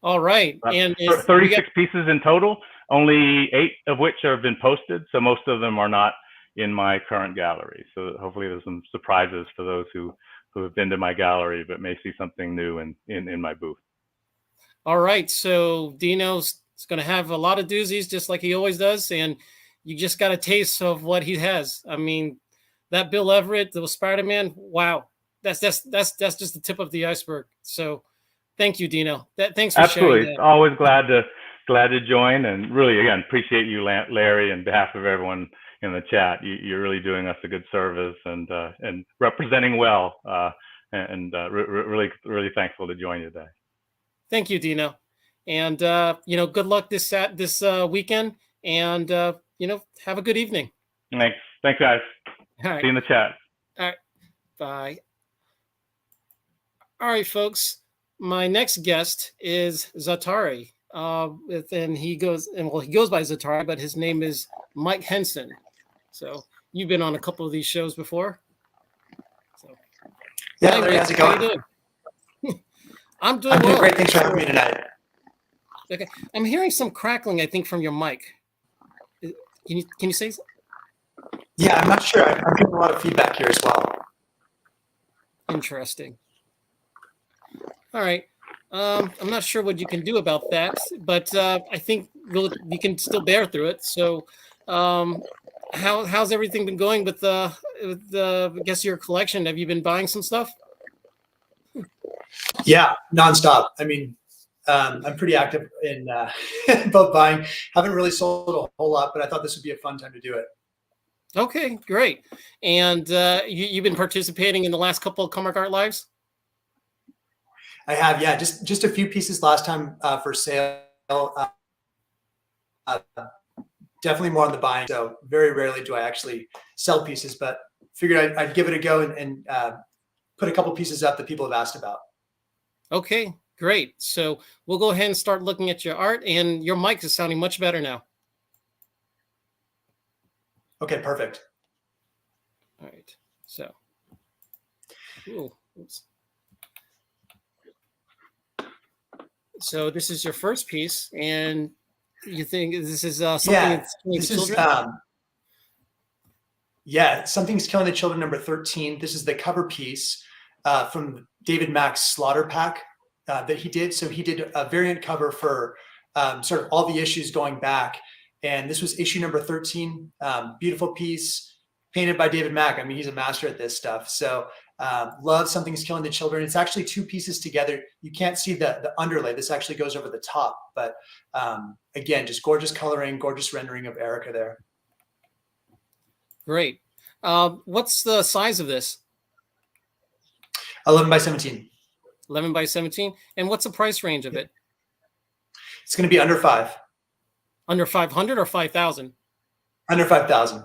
All right. And 36 pieces in total, only 8 of which have been posted. So most of them are not in my current gallery. So hopefully there's some surprises for those who have been to my gallery, but may see something new in my booth. All right. So Dino's going to have a lot of doozies, just like he always does. And you just got a taste of what he has. I mean, that Bill Everett, the Spider-Man, wow. That's just the tip of the iceberg. So thank you, Dino. Thanks for sharing that. Always glad to join, and really, again, appreciate you, Larry, and behalf of everyone in the chat. You're really doing us a good service and representing well, really thankful to join you today. Thank you, Dino, and good luck this weekend, and have a good evening. Thanks, guys. All right. See you in the chat. All right, bye. All right, folks. My next guest is Zatari, and he goes by Zatari, but his name is Mike Henson. So you've been on a couple of these shows before. So, yeah, Larry, how's it going? How you doing? I'm doing great. Thanks for having me tonight. Okay, I'm hearing some crackling, I think, from your mic. Can you say something? Yeah, I'm not sure. I'm getting a lot of feedback here as well. Interesting. All right. I'm not sure what you can do about that, but I think we can still bear through it. So, um, how's everything been going with I guess your collection? Have you been buying some stuff? Yeah, nonstop. I mean, I'm pretty active in both buying. Haven't really sold a whole lot, but I thought this would be a fun time to do it. Okay, great. And you've been participating in the last couple of Comic Art Lives? I have, yeah, just a few pieces last time for sale. Uh, Definitely more on the buying. So very rarely do I actually sell pieces, but figured I'd give it a go and put a couple pieces up that people have asked about. Okay, great. So we'll go ahead and start looking at your art, and your mic is sounding much better now. Okay, perfect. All right. So, ooh, oops. So this is your first piece, and you think this is something Yeah, that's killing this the is children? yeah, Something's Killing the Children number 13. This is the cover piece from David Mack's Slaughter Pack that he did. So he did a variant cover for sort of all the issues going back. And this was issue number 13. Beautiful piece painted by David Mack. I mean, he's a master at this stuff. So love Something's Killing the Children. It's actually two pieces together. You can't see the underlay. This actually goes over the top. But again, just gorgeous coloring, gorgeous rendering of Erica there. Great. What's the size of this? 11 by 17. 11 by 17. And what's the price range of it? It's going to be under 5. Under 500 or 5,000? Under 5,000.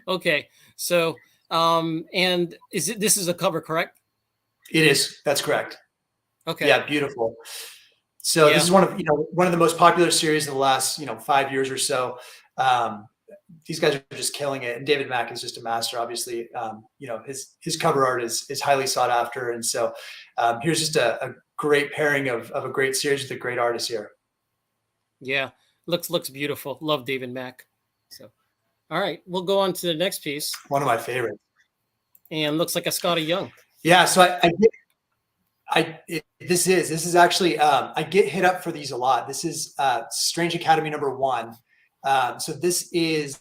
Okay. So, and this is a cover, correct? It is. That's correct. Okay. Yeah, beautiful. So Yeah. this is one of the most popular series of the last 5 years or so. These guys are just killing it, and David Mack is just a master. Obviously, his cover art is highly sought after, and so here's just a great pairing of a great series with a great artist here. Yeah, looks beautiful. Love David Mack. So, all right, we'll go on to the next piece. One of my favorites. And looks like a Scotty Young. Yeah, so this is actually I get hit up for these a lot. This is Strange Academy number 1. So this is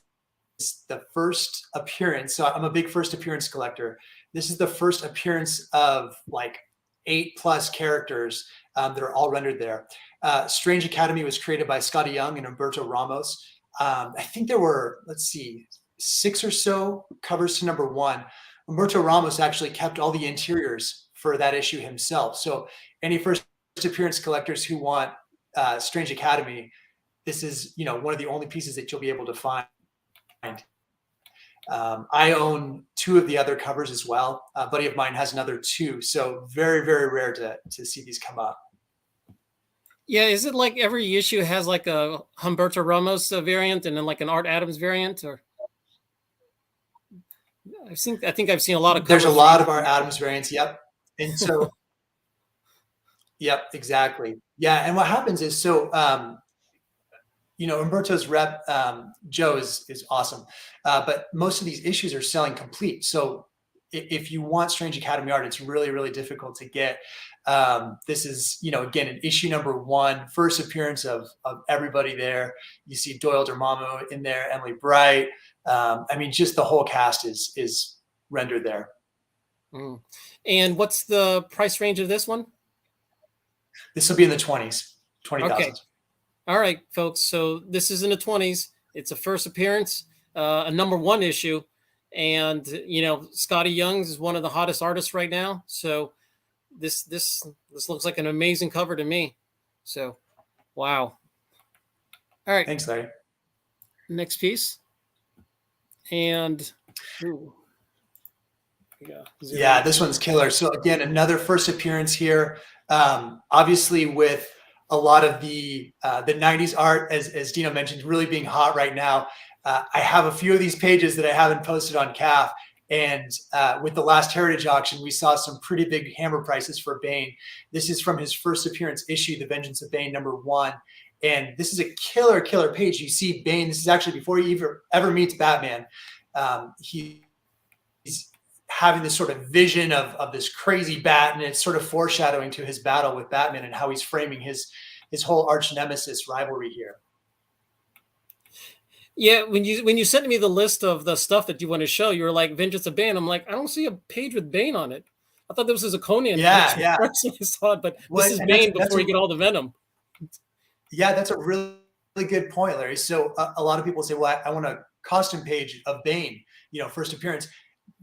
the first appearance. So I'm a big first appearance collector. This is the first appearance of like 8+ characters that are all rendered there. Strange Academy was created by Scotty Young and Humberto Ramos. I think there were, 6 or so covers to number 1. Humberto Ramos actually kept all the interiors for that issue himself. So any first appearance collectors who want Strange Academy, this is one of the only pieces that you'll be able to find. I own 2 of the other covers as well. A buddy of mine has another 2. So very, very rare to see these come up. Yeah, is it like every issue has like a Humberto Ramos variant and then like an Art Adams variant? Or I think I've seen a lot of covers. There's a lot of Art Adams variants. Yep. And so, yep, exactly. Yeah. And what happens is, so, Humberto's rep, Joe is awesome. But most of these issues are selling complete. So if you want Strange Academy art, it's really, really difficult to get. This is, again, an issue number 1, first appearance of everybody there. You see Doyle Dormammu in there, Emily Bright. Just the whole cast is rendered there. Mm. And what's the price range of this one? This will be in the 20s, 20,000. Okay. All right, folks. So this is in the 20s. It's a first appearance, a number 1 issue. And, Scotty Young's is one of the hottest artists right now. So this looks like an amazing cover to me. So, wow. All right. Thanks, Larry. Next piece. And, ooh. Yeah, this one's killer. So again, another first appearance here. Obviously with a lot of the 90s art, as Dino mentioned, really being hot right now. I have a few of these pages that I haven't posted on CAF. And with the last Heritage auction, we saw some pretty big hammer prices for Bane. This is from his first appearance issue, The Vengeance of Bane number 1. And this is a killer page. You see Bane. This is actually before he ever meets Batman. He's having this sort of vision of this crazy bat, and it's sort of foreshadowing to his battle with Batman and how he's framing his whole arch nemesis rivalry here. Yeah, when you sent me the list of the stuff that you want to show, you were like Vengeance of Bane. I'm like, I don't see a page with Bane on it. I thought this was a Conan. Yeah. I saw it, but Well, this is and Bane that's before you get all the Venom. Yeah, that's a really good point, Larry. So a lot of people say, well, I want a costume page of Bane, first appearance.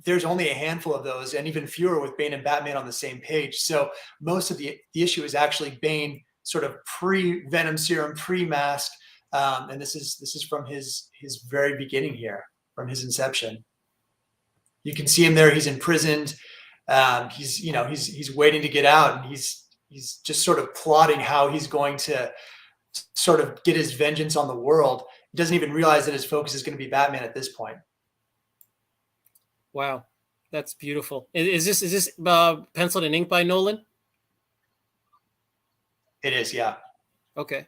There's only a handful of those, and even fewer with Bane and Batman on the same page. So most of the issue is actually Bane sort of pre-Venom serum, pre-mask. And this is from his very beginning here, from his inception. You can see him there. He's imprisoned. He's waiting to get out, and he's just sort of plotting how he's going to sort of get his vengeance on the world. He doesn't even realize that his focus is going to be Batman at this point. Wow, that's beautiful. Is this penciled and inked by Nolan? It is, yeah. Okay.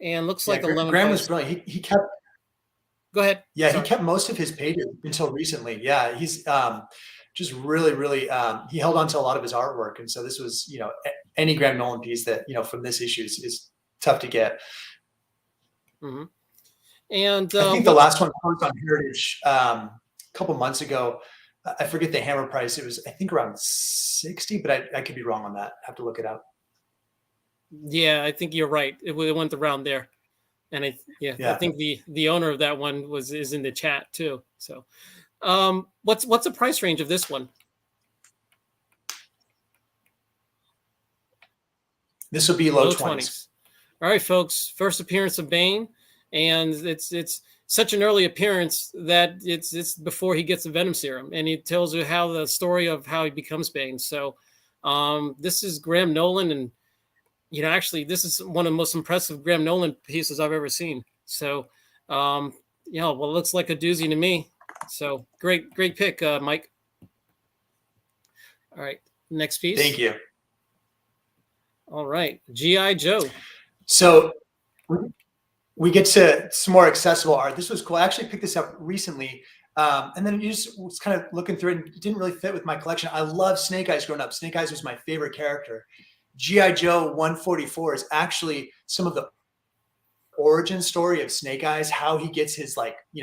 And looks like 11. Graham was brilliant. He kept. Go ahead. Yeah, Sorry. he kept most of his pages until recently. Yeah, he's just really he held on to a lot of his artwork, and so this was any Graham Nolan piece that from this issue is tough to get. Mm-hmm. And I think the last one was on Heritage a couple months ago. I forget the hammer price. It was I think around 60, but I could be wrong on that. I have to look it up. Yeah, I think you're right. It went around there, and I think the owner of that one is in the chat too. So, what's the price range of this one? This will be low 20s. All right, folks. First appearance of Bane, and it's such an early appearance that it's before he gets the Venom serum, and he tells you how the story of how he becomes Bane. So, this is Graham Nolan, and actually, this is one of the most impressive Graham Nolan pieces I've ever seen. So, well, it looks like a doozy to me. So, great pick, Mike. All right, next piece. Thank you. All right, G.I. Joe. So, we get to some more accessible art. This was cool. I actually picked this up recently, and then you just was kind of looking through it, and it didn't really fit with my collection. I love Snake Eyes growing up. Snake Eyes was my favorite character. G.I. Joe 144 is actually some of the origin story of Snake Eyes, how he gets his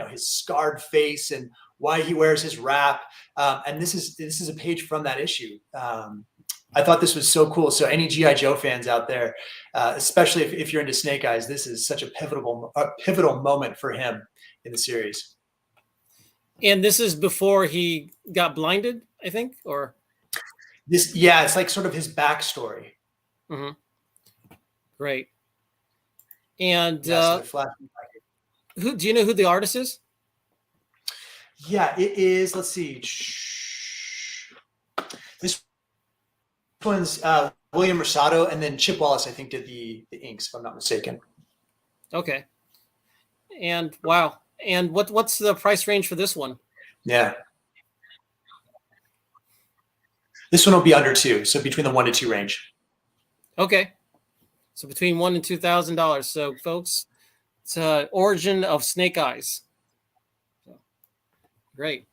his scarred face and why he wears his wrap. And this is a page from that issue. I thought this was so cool. So any G.I. Joe fans out there, especially if you're into Snake Eyes, this is such a pivotal moment for him in the series. And this is before he got blinded, I think, or this. Yeah, it's like sort of his backstory. Mm-hmm. Great. And who do you know who the artist is? Yeah, it is. Let's see. This one's William Rosado, and then Chip Wallace, I think, did the inks, if I'm not mistaken. Okay. And wow. And what's the price range for this one? Yeah. This one will be under $2, so between the $1 to $2 range. Okay, so between $1,000 and $2,000. So, folks, it's origin of Snake Eyes. So, great.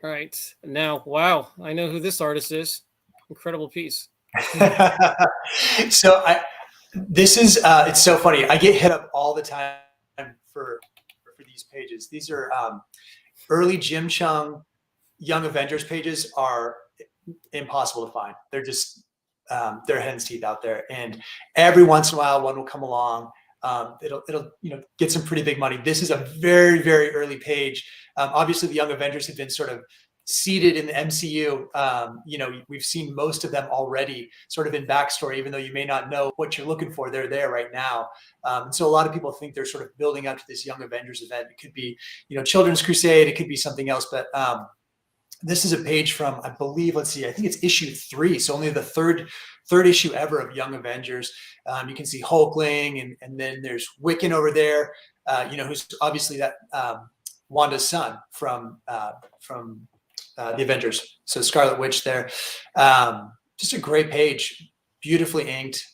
All right, now, wow, I know who this artist is. Incredible piece. So, this is it's so funny. I get hit up all the time for these pages. These are early Jim Chung Young Avengers pages are impossible to find. They're just they're hen's teeth out there, and every once in a while one will come along. It'll get some pretty big money. This is a very early page. Obviously the Young Avengers have been sort of seated in the MCU. We've seen most of them already sort of in backstory, even though you may not know what you're looking for. They're there right now. And so a lot of people think they're sort of building up to this Young Avengers event. It could be, Children's Crusade. It could be something else, but this is a page from, I believe, let's see, I think it's issue 3. So only the third issue ever of Young Avengers. You can see Hulkling, and then there's Wiccan over there, who's obviously that Wanda's son from the Avengers. So Scarlet Witch there. Just a great page, beautifully inked.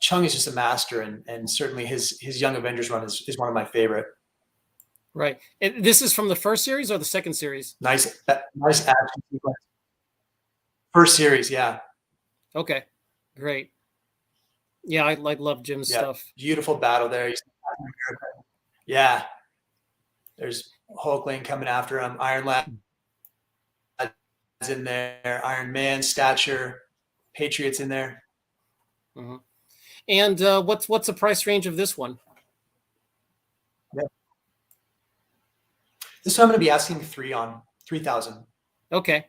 Chung is just a master, and certainly his Young Avengers run is one of my favorite. Right. And this is from the first series or the second series? Nice action sequence. First series, yeah. Okay, great. Yeah, I love Jim's Yeah, stuff. beautiful battle there. Yeah, there's Hulkling coming after him. Iron Lad's in there. Iron Man, Stature, Patriots in there. Mm-hmm. And what's the price range of this one? Yeah. This one I'm going to be asking 3,000. Okay.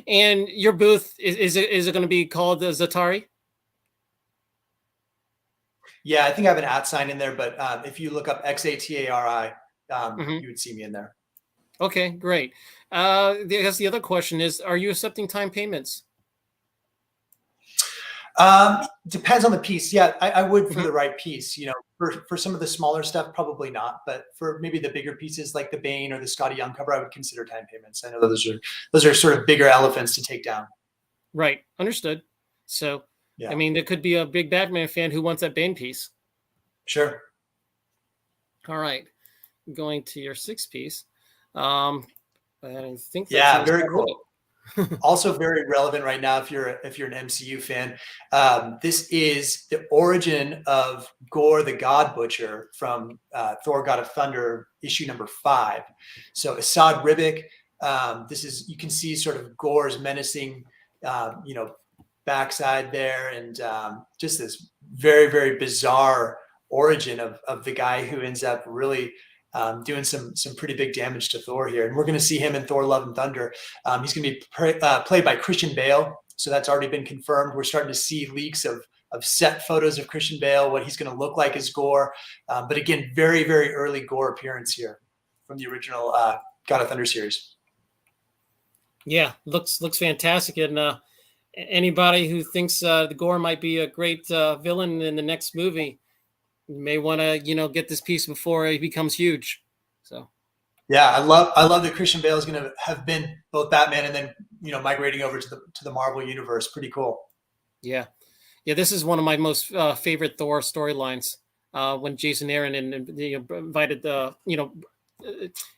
And your booth is it going to be called the Zatari? Yeah, I think I have an @ sign in there, but if you look up XATARI, Mm-hmm. you would see me in there. Okay, great. I guess the other question is, are you accepting time payments? Depends on the piece. Yeah, I would for Mhm. the right piece. You know, for some of the smaller stuff, probably not. But for maybe the bigger pieces like the Bane or the Scotty Young cover, I would consider time payments. I know those are sort of bigger elephants to take down. Right, understood. So, Yeah, I mean, there could be a big Batman fan who wants that Bane piece. sure. All right, going to your 6-piece. I think that's Yeah, almost very about cool. it. Also very relevant right now if you're an MCU fan. This is the origin of Gore the God Butcher from Thor: God of Thunder issue number 5. So Assad Ribic. This is, you can see sort of Gore's menacing, backside there, and just this very, very bizarre origin of the guy who ends up really doing some pretty big damage to Thor here. And we're going to see him in Thor: Love and Thunder. He's going to be played by Christian Bale, so that's already been confirmed. We're starting to see leaks of set photos of Christian Bale, what he's going to look like as Gore. But again, very, very early Gore appearance here from the original God of Thunder series. Yeah, looks fantastic. And anybody who thinks the Gore might be a great villain in the next movie, you may want to get this piece before he becomes huge. So yeah, I love that Christian Bale is going to have been both Batman and then migrating over to the Marvel universe. Pretty cool. Yeah, this is one of my most favorite Thor storylines. When Jason Aaron invited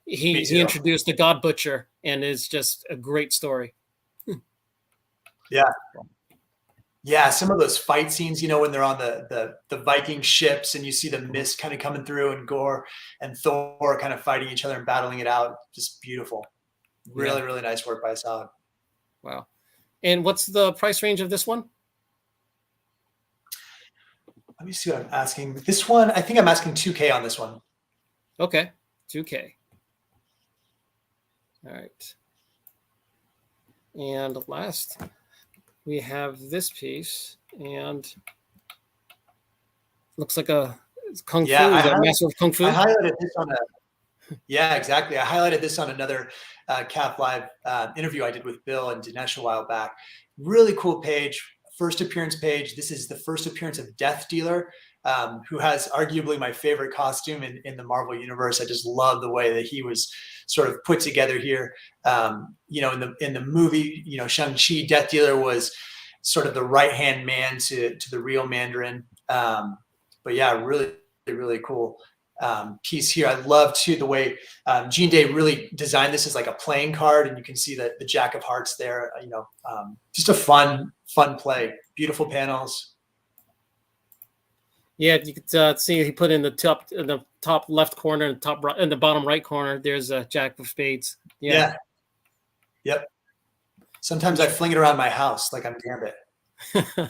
he introduced the God Butcher, and it's just a great story. Yeah, some of those fight scenes, when they're on the Viking ships and you see the mist kind of coming through, and Gore and Thor kind of fighting each other and battling it out. Just beautiful. Really, really nice work by Assad. Wow. And what's the price range of this one? Let me see what I'm asking. This one, I think I'm asking 2K on this one. Okay, 2K. All right. And last, we have this piece, and looks like a Kung Fu. Is that Master of Kung Fu? I highlighted this on yeah, exactly. I highlighted this on another CAF Live interview I did with Bill and Dinesh a while back. Really cool page, first appearance page. This is the first appearance of Death Dealer, who has arguably my favorite costume in the Marvel universe. I just love the way that he was sort of put together here. In the movie, Shang-Chi, Death Dealer was sort of the right-hand man to the real Mandarin. But yeah, really, really cool piece here. I love too the way Gene Day really designed this as like a playing card, and you can see the Jack of Hearts there. Just a fun play. Beautiful panels. Yeah, you could see he put in the top left corner and top right, in the bottom right corner. There's a Jack of Spades. Yeah. Yep. Sometimes I fling it around my house like I'm Gambit.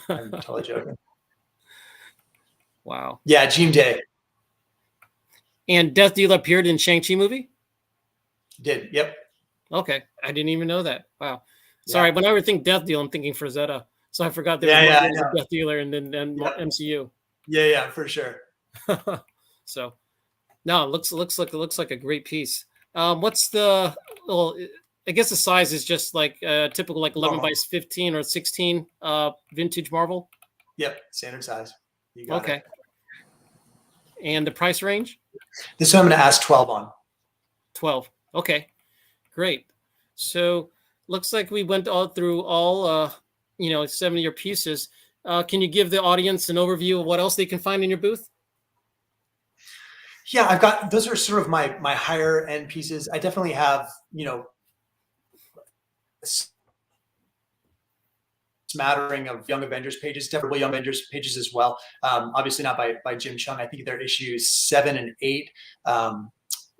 I'm totally joking. Wow. Yeah, Gene Day. And Death Dealer appeared in Shang-Chi movie? Did. Yep. Okay. I didn't even know that. Wow. Sorry, when I would think Death Dealer, I'm thinking Frazetta. So I forgot there was a Death Dealer and then MCU. Yeah, for sure. So no, it looks like a great piece. What's the I guess the size is just like typical like 11 by 15 or 16 vintage Marvel? Yep, standard size. You got it. And the price range? This one I'm going to ask 12 on. 12. Okay, great. So looks like we went through all 7 of your pieces. Can you give the audience an overview of what else they can find in your booth? Yeah, I've got, those are sort of my higher end pieces. I definitely have, you know, a smattering of Young Avengers pages, definitely Young Avengers pages as well. Obviously not by Jim Chung. I think their issues 7 and 8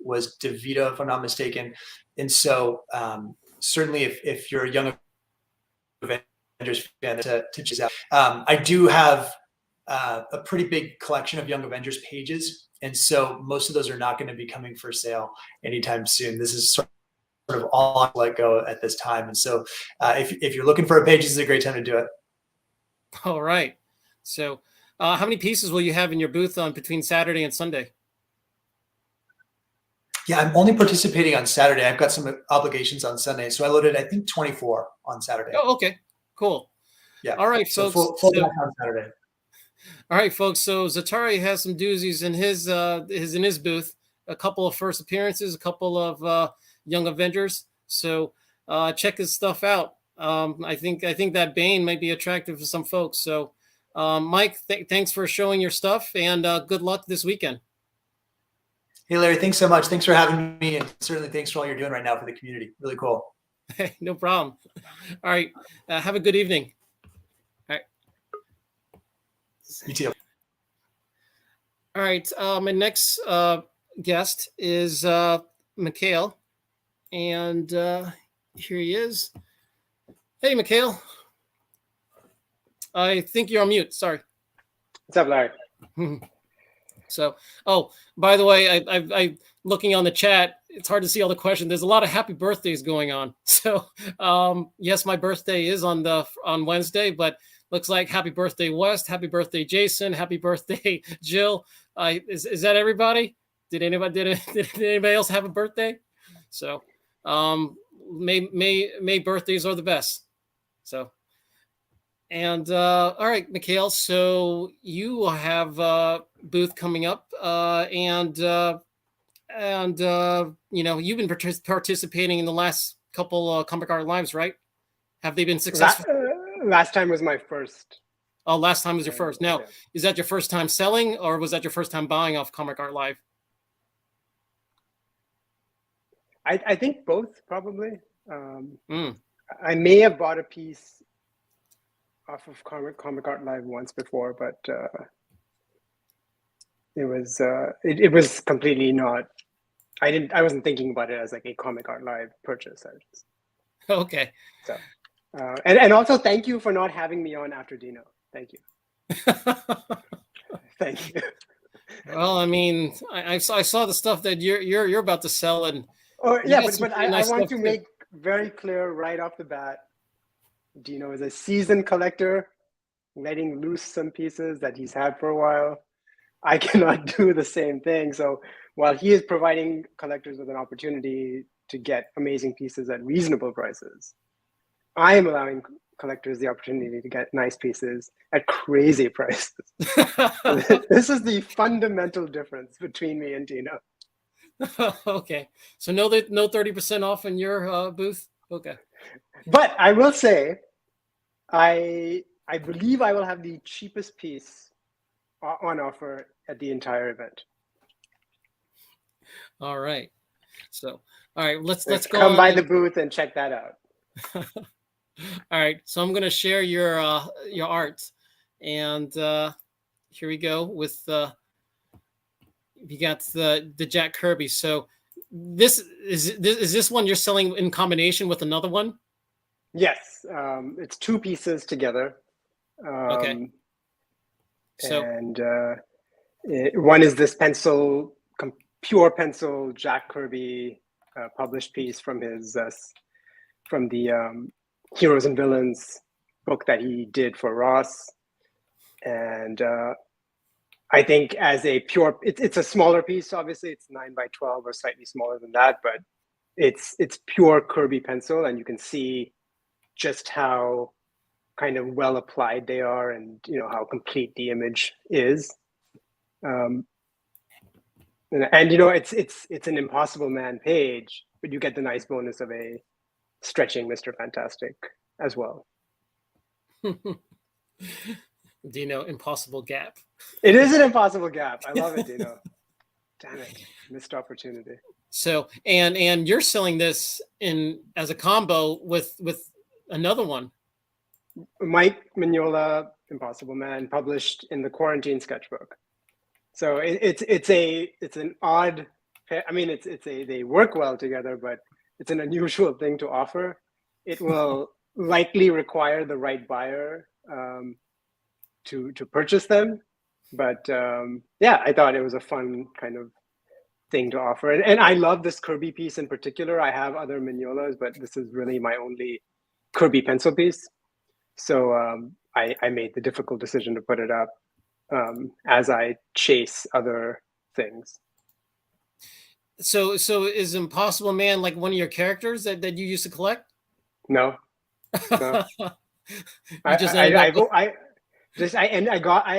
was DeVito, if I'm not mistaken. And so certainly if you're a Young Avengers fan, to choose out. I do have a pretty big collection of Young Avengers pages, and so most of those are not going to be coming for sale anytime soon. This is sort of all I let go at this time, and so if you're looking for a page, this is a great time to do it. All right. So, how many pieces will you have in your booth on between Saturday and Sunday? Yeah, I'm only participating on Saturday. I've got some obligations on Sunday, so I loaded, I think, 24 on Saturday. Oh, okay, cool. Yeah. All right, so folks. full back on Saturday. All right, folks. So Zatari has some doozies in his booth. A couple of first appearances, a couple of Young Avengers. So check his stuff out. I think that Bane might be attractive to some folks. So Mike, thanks for showing your stuff, and good luck this weekend. Hey, Larry, thanks so much. Thanks for having me, and certainly thanks for all you're doing right now for the community. Really cool. Hey, no problem. All right, have a good evening. All right. You too. All right, my next guest is Mikhail, and here he is. Hey, Mikhail. I think you're on mute. Sorry. What's up, Larry? So, oh, by the way, I looking on the chat. It's hard to see all the questions. There's a lot of happy birthdays going on. So, yes, my birthday is on Wednesday, but looks like happy birthday West, happy birthday Jason, happy birthday Jill. Is that everybody? Did anybody else have a birthday? So, May birthdays are the best. So. And all right, Mikhail. So you have a booth coming up, and you know, you've been participating in the last couple Comic Art Lives, right? Have they been successful? Last time was my first. Oh, last time was your first. Now, Yeah. Is that your first time selling, or was that your first time buying off Comic Art Live? I think both, probably. I may have bought a piece off of Comic Art Live once before, but it was completely not. I wasn't thinking about it as like a Comic Art Live purchase. Okay. So, and also thank you for not having me on after Dino. Thank you. Thank you. Well, I mean, I saw the stuff that you're about to sell, and yeah, but I want to make very clear right off the bat. Dino is a seasoned collector, letting loose some pieces that he's had for a while. I cannot do the same thing. So while he is providing collectors with an opportunity to get amazing pieces at reasonable prices, I am allowing collectors the opportunity to get nice pieces at crazy prices. This is the fundamental difference between me and Dino. Okay. So no 30% off in your booth? Okay. But I will say, I believe I will have the cheapest piece on offer at the entire event. All right. So, all right, let's go come by the booth and check that out. All right. So I'm going to share your art, and here we go with you got the Jack Kirby. So this is one you're selling in combination with another one? Yes, it's two pieces together. Okay. So, and one is this pure pencil Jack Kirby published piece from his from the Heroes and Villains book that he did for Ross, and I think as a pure, it's a smaller piece. Obviously, it's 9x12 or slightly smaller than that, but it's pure Kirby pencil, and you can see just how kind of well applied they are, and you know how complete the image is. And you know it's an Impossible Man page, but you get the nice bonus of a stretching Mr. Fantastic as well. Dino, impossible gap. It is an impossible gap. I love it, Dino. Damn it, missed opportunity. So and you're selling this in as a combo with another one. Mike Mignola, Impossible Man, published in the Quarantine Sketchbook. So it's an odd. I mean, they work well together, but it's an unusual thing to offer. It will likely require the right buyer to purchase them, but yeah, I thought it was a fun kind of thing to offer. And I love this Kirby piece in particular. I have other Mignolas, but this is really my only Kirby pencil piece. So I made the difficult decision to put it up as I chase other things. So is Impossible Man like one of your characters that you used to collect? No. No. I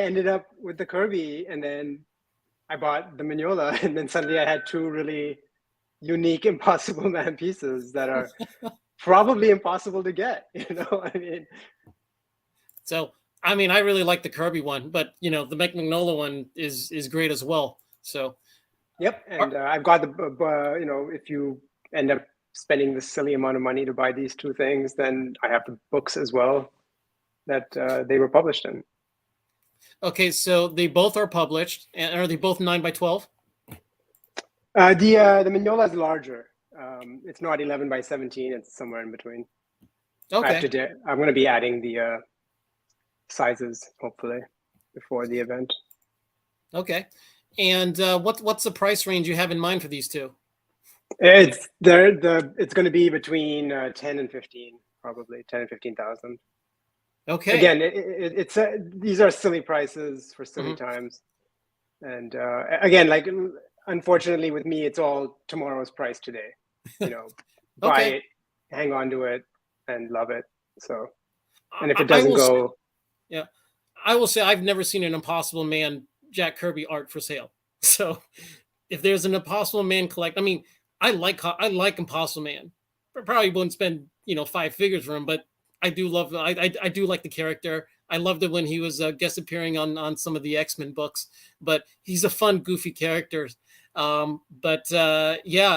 ended up with the Kirby, and then I bought the Mignola, and then suddenly I had two really unique Impossible Man pieces that are probably impossible to get. You know, I mean. So I mean, I really like the Kirby one, but you know, the Mike Mignola one is great as well. So. Yep, and I've got the you know, if you end up spending this silly amount of money to buy these two things, then I have the books as well that they were published in. Okay, so they both are published, and are they both 9x12? The Mignola is larger. It's not 11x17. It's somewhere in between. Okay. I'm going to be adding the sizes hopefully before the event. Okay. And what's the price range you have in mind for these two? It's it's going to be between 10 and 15, probably 10 and 15,000. Okay. Again, it's these are silly prices for silly times, and again, like unfortunately with me, it's all tomorrow's price today. You know, buy it, hang on to it, and love it. So, and if it doesn't go, yeah, I will say I've never seen an Impossible Man Jack Kirby art for sale. So if there's an Impossible Man collect, I mean, I like Impossible Man. I probably wouldn't spend 5 figures for him, but I do love. I do like the character. I loved it when he was guest appearing on some of the X-Men books. But he's a fun, goofy character. Yeah,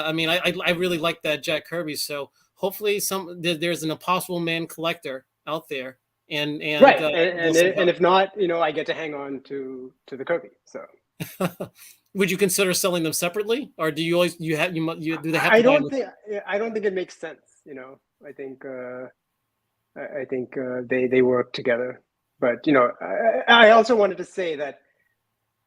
I mean, I really like that Jack Kirby. So hopefully there's an Impossible Man collector out there. And right, and if not, I get to hang on to the Kirby. So, would you consider selling them separately, or do you always do they have? I don't think it makes sense. I think they work together. But I also wanted to say that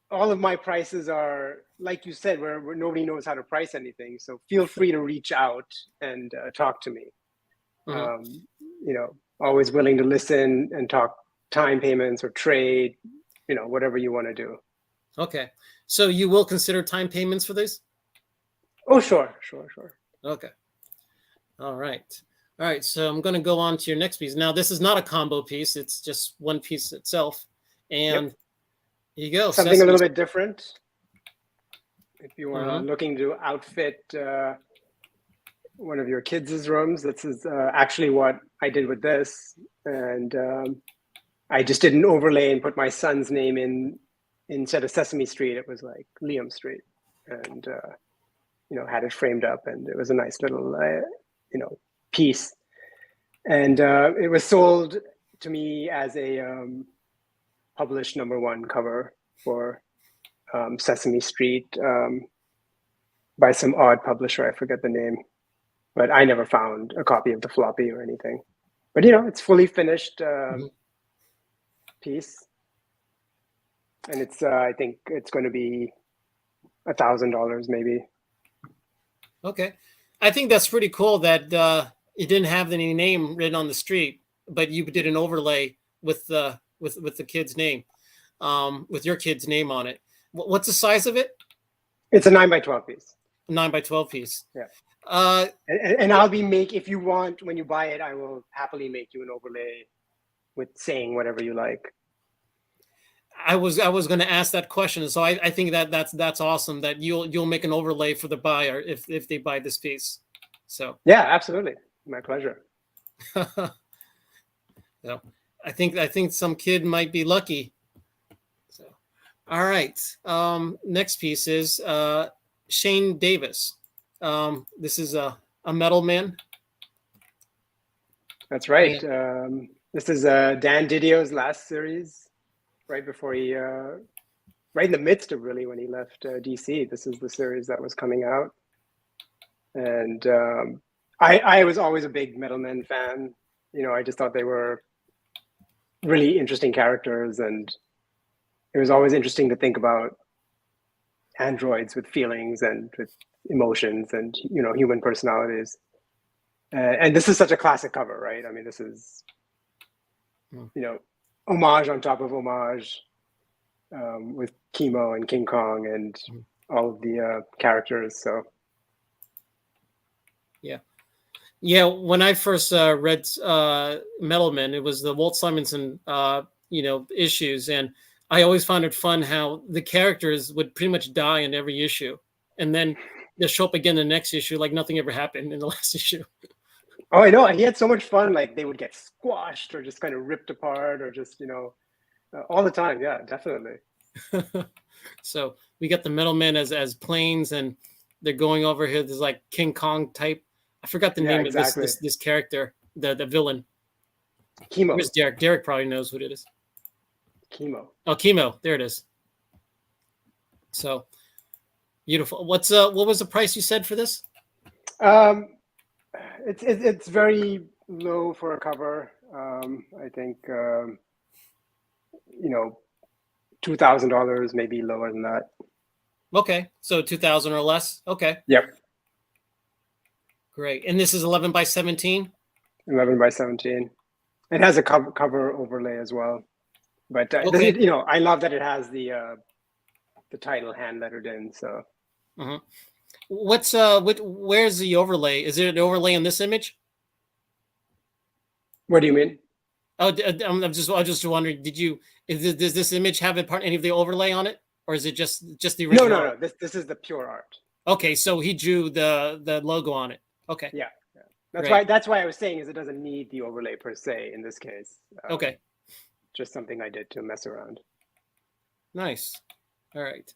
all of my prices are, like you said, where nobody knows how to price anything. So feel free to reach out and talk to me. Always willing to listen and talk time payments or trade, whatever you want to do. Okay. So you will consider time payments for this? Oh, sure. Okay. All right. So I'm going to go on to your next piece. Now, this is not a combo piece. It's just one piece itself. And here you go. Something a little bit different. If you are looking to outfit one of your kids' rooms, this is actually what I did with this. And I just did an overlay and put my son's name in. Instead of Sesame Street, it was like Liam Street. And, had it framed up. And it was a nice little, piece. And it was sold to me as a published #1 cover for Sesame Street by some odd publisher. I forget the name. But I never found a copy of the floppy or anything. But, it's fully finished piece. And it's, I think it's going to be $1,000 maybe. Okay. I think that's pretty cool that it didn't have any name written on the street, but you did an overlay with the kid's name, with your kid's name on it. What's the size of it? It's a 9x12 piece. 9x12 piece. Yeah. And I'll be if you want, when you buy it, I will happily make you an overlay with saying whatever you like. I was going to ask that question, so I think that's awesome that you'll make an overlay for the buyer if they buy this piece. So yeah, absolutely, my pleasure. So I think some kid might be lucky. So All right. Next piece is Shane Davis. This is a metal man. That's right. And, This is Dan Didio's last series, right before he, right in the midst of really when he left DC. This is the series that was coming out. And I was always a big Metal Men fan. You know, I just thought they were really interesting characters, and it was always interesting to think about androids with feelings and with emotions and, you know, human personalities. And this is such a classic cover, right? I mean, this is, you know, homage on top of homage, with Chemo and King Kong and all of the characters. So yeah, when I first read Metal Men, it was the Walt Simonson issues, and I always found it fun how the characters would pretty much die in every issue, and then they'll show up again in the next issue like nothing ever happened in the last issue. oh, I know, he had so much fun. Like they would get squashed or just kind of ripped apart or just, you know, all the time. Yeah, definitely. So we got the Metal Men as planes, and they're going over here. There's like King Kong type. I forgot the name exactly. of this character, the villain. Chemo. Where's Derek? Derek probably knows what it is. Chemo. Oh, Chemo. There it is. So beautiful. What was the price you said for this? It's very low for a cover. I think you know, $2,000, maybe lower than that. Okay, so 2,000 or less. Okay. Yep. Great. And this is 11 by 17? 11 by 17. It has a cover overlay as well. But Okay. you know, I love that it has the title hand lettered in. So where's the overlay? Is there an overlay in this image? what do you mean? Oh, I'm just wondering. Does this image have any of the overlay on it, or is it just the original? No. This is the pure art. Okay, so he drew the logo on it. Okay. Yeah. Great. That's why I was saying is it doesn't need the overlay per se in this case. Okay. Just something I did to mess around. Nice. All right.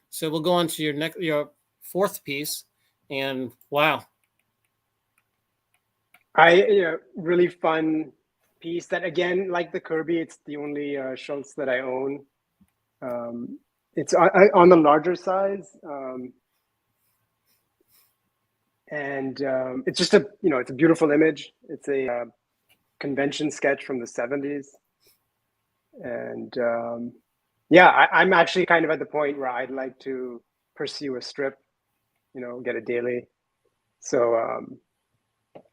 So we'll go on to your fourth piece, and wow. Really fun piece that, again, like the Kirby, it's the only Schultz that I own. It's on the larger size, and it's just it's a beautiful image. It's a convention sketch from the 70s, and I'm actually kind of at the point where I'd like to pursue a strip, get a daily. So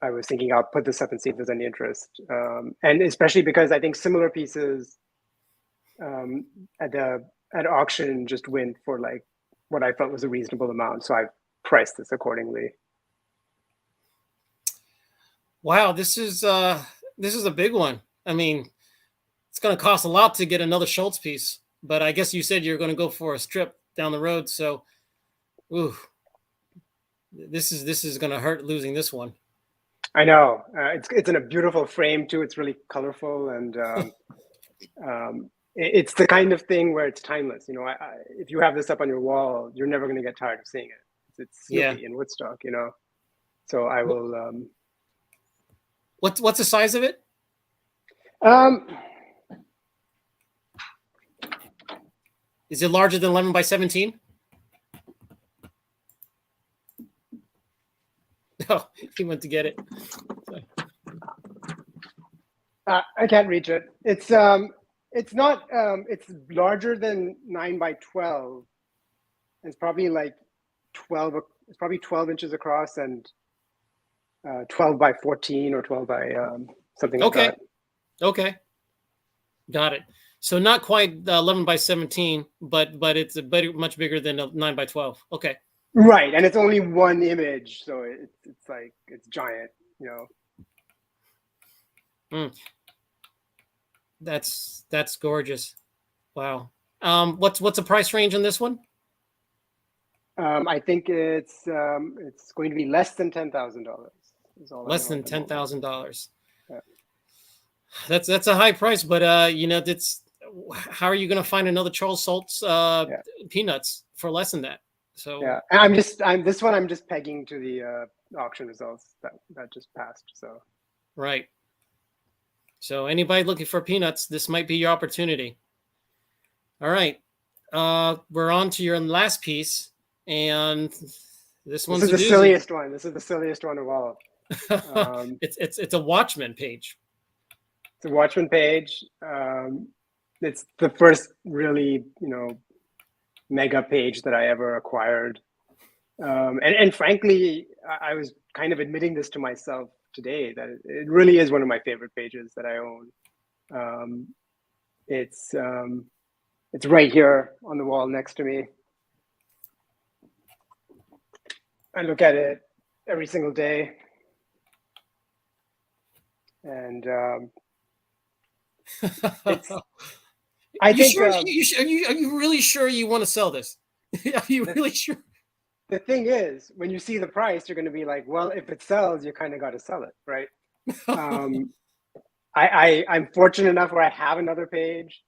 I was thinking I'll put this up and see if there's any interest, and especially because I think similar pieces at auction just went for like what I felt was a reasonable amount. So I priced this accordingly. Wow, this is a big one. I mean, it's going to cost a lot to get another Schultz piece, but I guess you said you're going to go for a strip down the road. So, ooh, this is going to hurt losing this one. I know, it's in a beautiful frame too. It's really colorful, and it's the kind of thing where it's timeless. If you have this up on your wall, you're never going to get tired of seeing it. It's Snoopy in Woodstock, So I will. What's the size of it? Is it larger than 11 by 17? No, he went to get it. I can't reach it. It's not. It's larger than 9 by 12. It's probably like 12. It's probably 12 inches across and 12 by 14 or 12 by something like that. Okay. Got it. So not quite 11 by 17, but it's much bigger than 9 by 12. Okay. Right, and it's only one image, so it's like it's giant, That's gorgeous. Wow. What's the price range on this one? I think it's going to be less than $10,000. Less than $10,000. Yeah. That's a high price, but it's how are you going to find another Charles Salt's Peanuts for less than that? So yeah, and I'm just pegging to the auction results that just passed. So right. So anybody looking for Peanuts, this might be your opportunity. All right. We're on to your last piece, and this one's the silliest one. This is the silliest one of all. It's a Watchmen page. It's a Watchmen page. It's the first really, mega page that I ever acquired. And frankly, I was kind of admitting this to myself today, that it really is one of my favorite pages that I own. It's right here on the wall next to me. I look at it every single day. And I think sure, are you really sure you want to sell this? Are you really sure? The thing is, when you see the price, you're going to be like, well, if it sells, you kind of got to sell it, right? I'm fortunate enough where I have another page.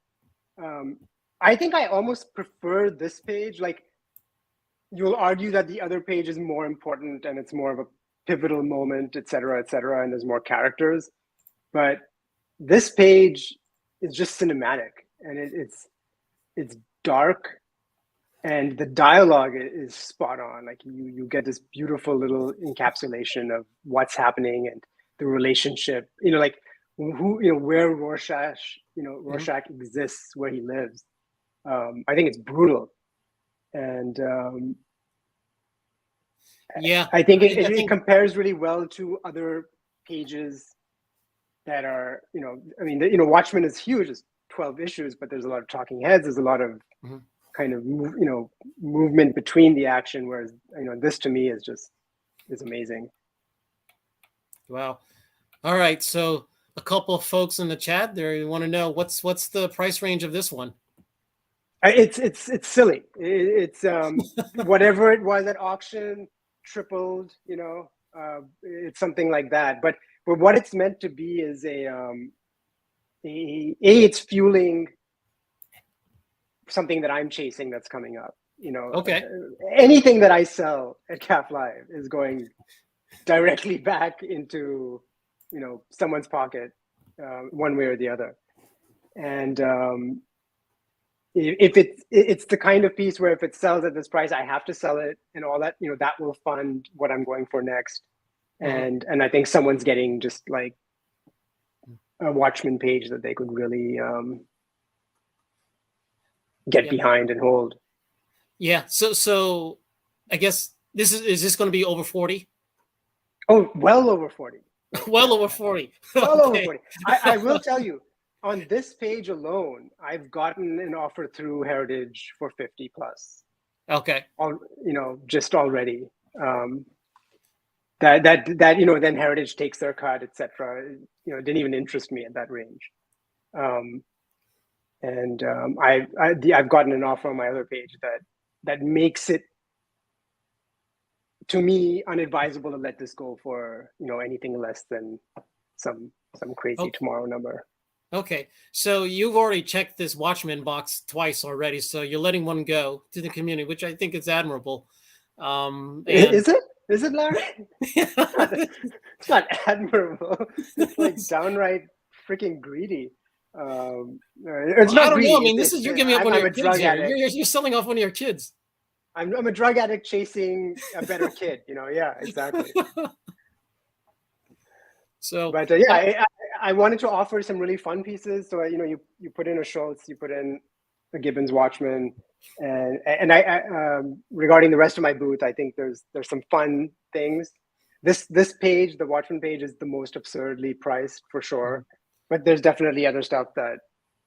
I think I almost prefer this page. Like, you'll argue that the other page is more important and it's more of a pivotal moment, et cetera, and there's more characters. But this page is just cinematic, and it's dark, and the dialogue is spot on. Like you get this beautiful little encapsulation of what's happening and the relationship. Like where Rorschach exists, where he lives. I think it's brutal, and I think it compares really well to other pages that are, Watchmen is huge. It's 12 issues, but there's a lot of talking heads. There's a lot of kind of, movement between the action. Whereas, this to me is amazing. Wow. All right. So a couple of folks in the chat there want to know what's the price range of this one? It's silly. It's whatever it was at auction, tripled, it's something like that. But what it's meant to be is it's fueling something that I'm chasing that's coming up. Okay. Anything that I sell at Calf Live is going directly back into, someone's pocket, one way or the other. And if it's the kind of piece where if it sells at this price, I have to sell it, and all that, that will fund what I'm going for next. And I think someone's getting just like a Watchmen page that they could really get behind and hold. Yeah. So I guess is this going to be over 40? Oh, well over 40. Well over 40. Well over 40. I will tell you, on this page alone, I've gotten an offer through Heritage for 50 plus. Okay. Just already. That then Heritage takes their cut, etc. It didn't even interest me at that range. I've gotten an offer on my other page that makes it, to me, unadvisable to let this go for anything less than some crazy tomorrow number. Okay, so you've already checked this Watchmen box twice already, so you're letting one go to the community, which I think is admirable. Is it? Is it, Larry? It's not admirable. It's like downright freaking greedy. It's not greedy. Know. I mean, you're giving up one of your kids here. You're selling off one of your kids. I'm a drug addict chasing a better kid. Yeah, exactly. So, but I wanted to offer some really fun pieces. So you put in a Schultz, you put in a Gibbons Watchman, and I regarding the rest of my booth, I think there's some fun things. This page, the Watchman page, is the most absurdly priced for sure, but there's definitely other stuff that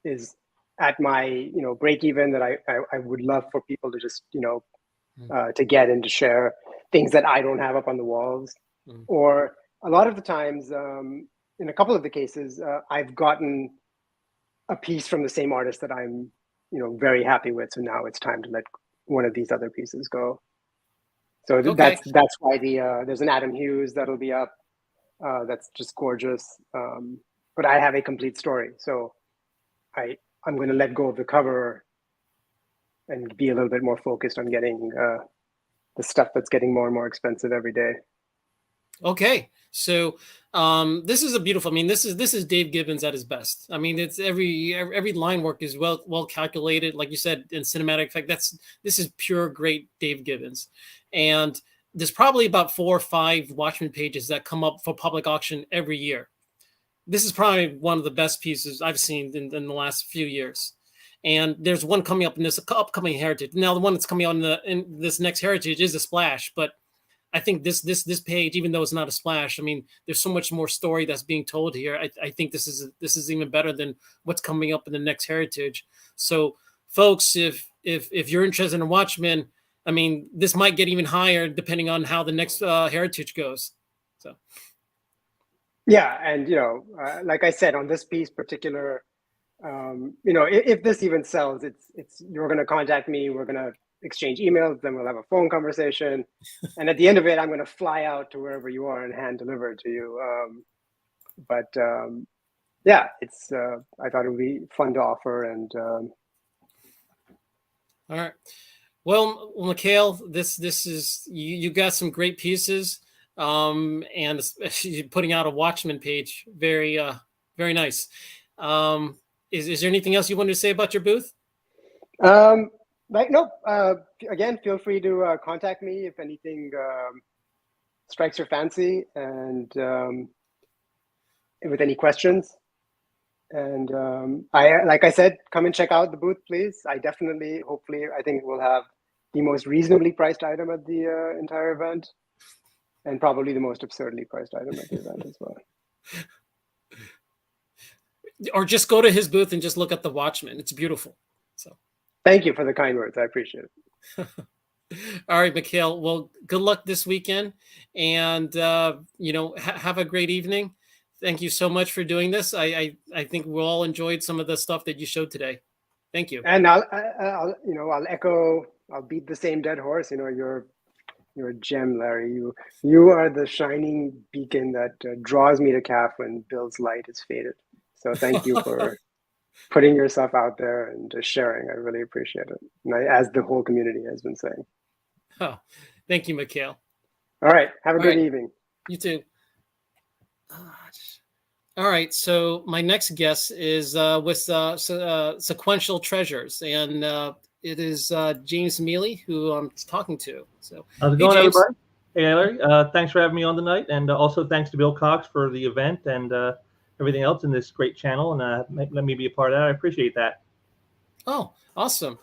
is at my break even that I would love for people to just to get and to share, things that I don't have up on the walls, or a lot of the times, in a couple of the cases, I've gotten a piece from the same artist that I'm very happy with. So now it's time to let one of these other pieces go. So that's why there's an Adam Hughes that'll be up. That's just gorgeous. But I have a complete story. So I'm going to let go of the cover and be a little bit more focused on getting the stuff that's getting more and more expensive every day. Okay, so this is a beautiful. I mean, this is Dave Gibbons at his best. I mean, it's every line work is well calculated, like you said, in cinematic effect. This is pure great Dave Gibbons, and there's probably about 4 or 5 Watchmen pages that come up for public auction every year. This is probably one of the best pieces I've seen in the last few years. And there's one coming up in this upcoming Heritage. Now, the one that's coming out in this next Heritage is a splash, but I think this page, even though it's not a splash, I mean, there's so much more story that's being told here. I think this is even better than what's coming up in the next Heritage. So, folks, if you're interested in Watchmen, I mean, this might get even higher depending on how the next Heritage goes. So, yeah, and like I said, on this piece particular, if this even sells, it's you're going to contact me. We're going to exchange emails, then we'll have a phone conversation, and at the end of it, I'm going to fly out to wherever you are and hand deliver it to you. Yeah, it's I thought it would be fun to offer, and all right. Well, Mikhail, this is you got some great pieces, and especially putting out a Watchmen page, very nice. Is there anything else you wanted to say about your booth? Nope. Again, feel free to contact me if anything strikes your fancy, and with any questions. And like I said, come and check out the booth, please. Hopefully, I think we'll have the most reasonably priced item at the entire event, and probably the most absurdly priced item at the event as well. Or just go to his booth and just look at the Watchmen. It's beautiful. So, thank you for the kind words. I appreciate it. All right, Mikhail. Well, good luck this weekend, and have a great evening. Thank you so much for doing this. I think we all enjoyed some of the stuff that you showed today. Thank you. And I'll echo. I'll beat the same dead horse. You're a gem, Larry. You are the shining beacon that draws me to CAF when Bill's light is faded. So thank you for putting yourself out there and sharing. I really appreciate it, and as the whole community has been saying. Oh, thank you, Mikhail. All right. Have a good evening. You too. All right. So my next guest is with Sequential Treasures, and it is James Mealy who I'm talking to. So how's it going, everybody? Hey, Larry. Thanks for having me on tonight, and also thanks to Bill Cox for the event and everything else in this great channel, and let me be a part of that. I appreciate that. Oh, awesome.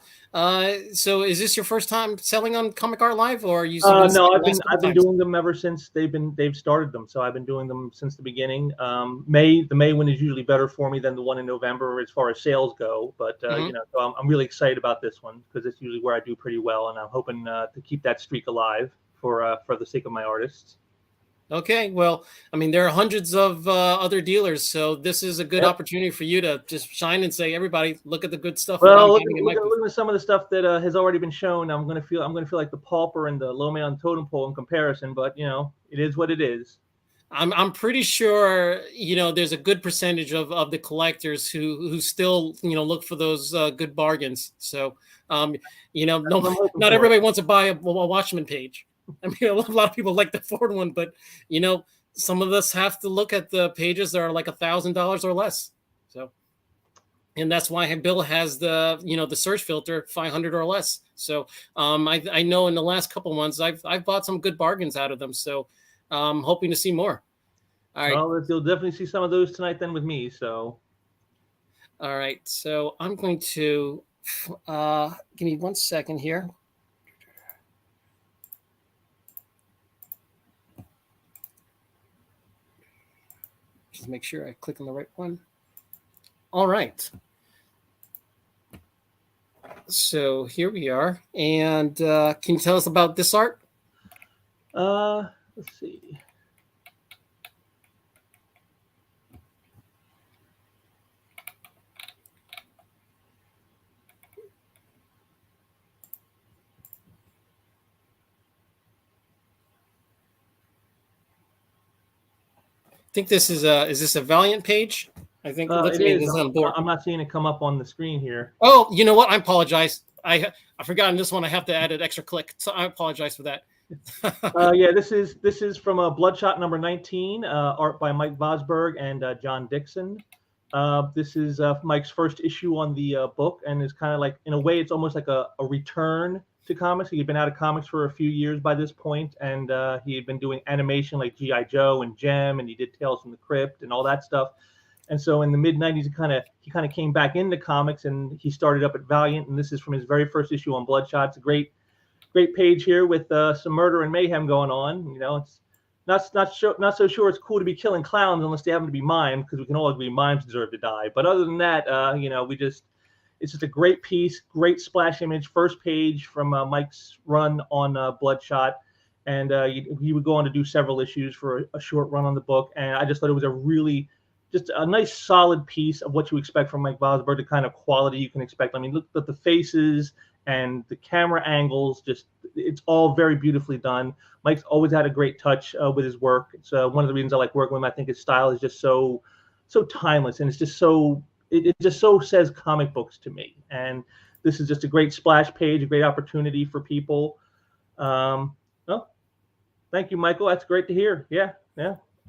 So is this your first time selling on Comic Art Live, or you? No, I've been doing them ever since they've started them. So I've been doing them since the beginning. The May one is usually better for me than the one in November as far as sales go. But so I'm really excited about this one because it's usually where I do pretty well, and I'm hoping to keep that streak alive for the sake of my artists. Okay, well, I mean, there are hundreds of other dealers, so this is a good opportunity for you to just shine and say, "Everybody, look at the good stuff." Well, look at some of the stuff that has already been shown. I'm gonna feel like the pauper and the low man on the totem pole in comparison, but it is what it is. I'm pretty sure there's a good percentage of the collectors who still look for those good bargains. So not everybody wants to buy a Watchmen page. I mean, a lot of people like the Ford one, but some of us have to look at the pages that are like $1,000 or less. So, and that's why Bill has the the search filter 500 or less. So, I know in the last couple months I've bought some good bargains out of them. So, I'm hoping to see more. All right. Well, you'll definitely see some of those tonight then with me. So, all right. So I'm going to give me 1 second here. Just make sure I click on the right one. All right. So here we are. And can you tell us about this art? Let's see. I think this is this a Valiant page? I think it looks It like is. it's on board. I'm not seeing it come up on the screen here. Oh, you know what? I apologize. I forgot in this one I have to add an extra click, so I apologize for that. Yeah, this is from Bloodshot number 19, art by Mike Vosberg and John Dixon. This is Mike's first issue on the book, and it's kind of like, in a way, it's almost like a return to comics. He had been out of comics for a few years by this point, and he had been doing animation like G.I. Joe and Gem, and he did Tales from the Crypt and all that stuff. And so in the mid 90s, he kind of came back into comics, and he started up at Valiant, and this is from his very first issue on Bloodshot. It's a great page here with some murder and mayhem going on. You know, it's not so sure it's cool to be killing clowns unless they happen to be mimes, because we can all agree mimes deserve to die. But other than that, it's just a great piece, great splash image, first page from Mike's run on Bloodshot. And he would go on to do several issues for a short run on the book. And I just thought it was just a nice solid piece of what you expect from Mike Vosberg, the kind of quality you can expect. I mean, look at the faces and the camera angles, it's all very beautifully done. Mike's always had a great touch with his work. It's one of the reasons I like working with him. I think his style is just so timeless, and it's just it just so says comic books to me. And this is just a great splash page, a great opportunity for people. Thank you, Michael. That's great to hear. Yeah.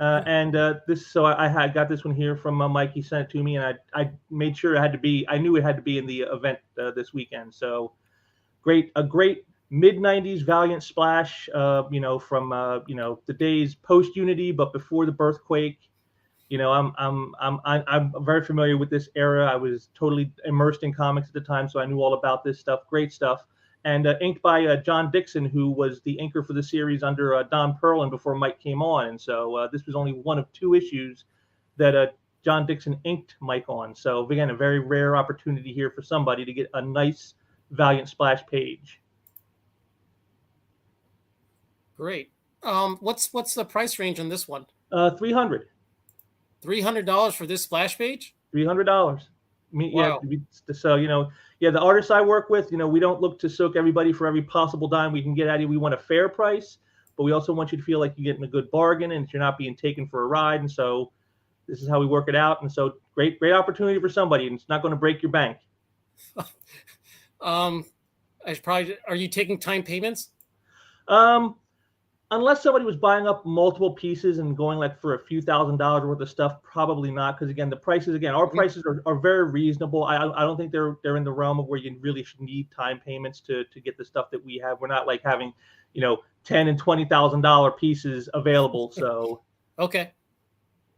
I got this one here from Mike. He sent it to me, and I made sure I knew it had to be in the event this weekend. So a great mid 90s Valiant splash, from the days post Unity, but before the Birthquake. You know, I'm very familiar with this era. I was totally immersed in comics at the time, so I knew all about this stuff. Great stuff. And inked by John Dixon, who was the inker for the series under Don Perlin before Mike came on. And so this was only one of two issues that John Dixon inked Mike on. So again, a very rare opportunity here for somebody to get a nice Valiant splash page. Great. What's the price range on this one? $300. $300 for this splash page? $300. Wow. Yeah, so the artists I work with, we don't look to soak everybody for every possible dime we can get out of you. We want a fair price, but we also want you to feel like you're getting a good bargain and you're not being taken for a ride. And so this is how we work it out. And so great opportunity for somebody, and it's not going to break your bank. Are you taking time payments? Unless somebody was buying up multiple pieces and going like for a few $1,000s worth of stuff, probably not. Because again, our prices are very reasonable. I don't think they're in the realm of where you really should need time payments to get the stuff that we have. We're not like having, $10,000 and $20,000 pieces available. So okay.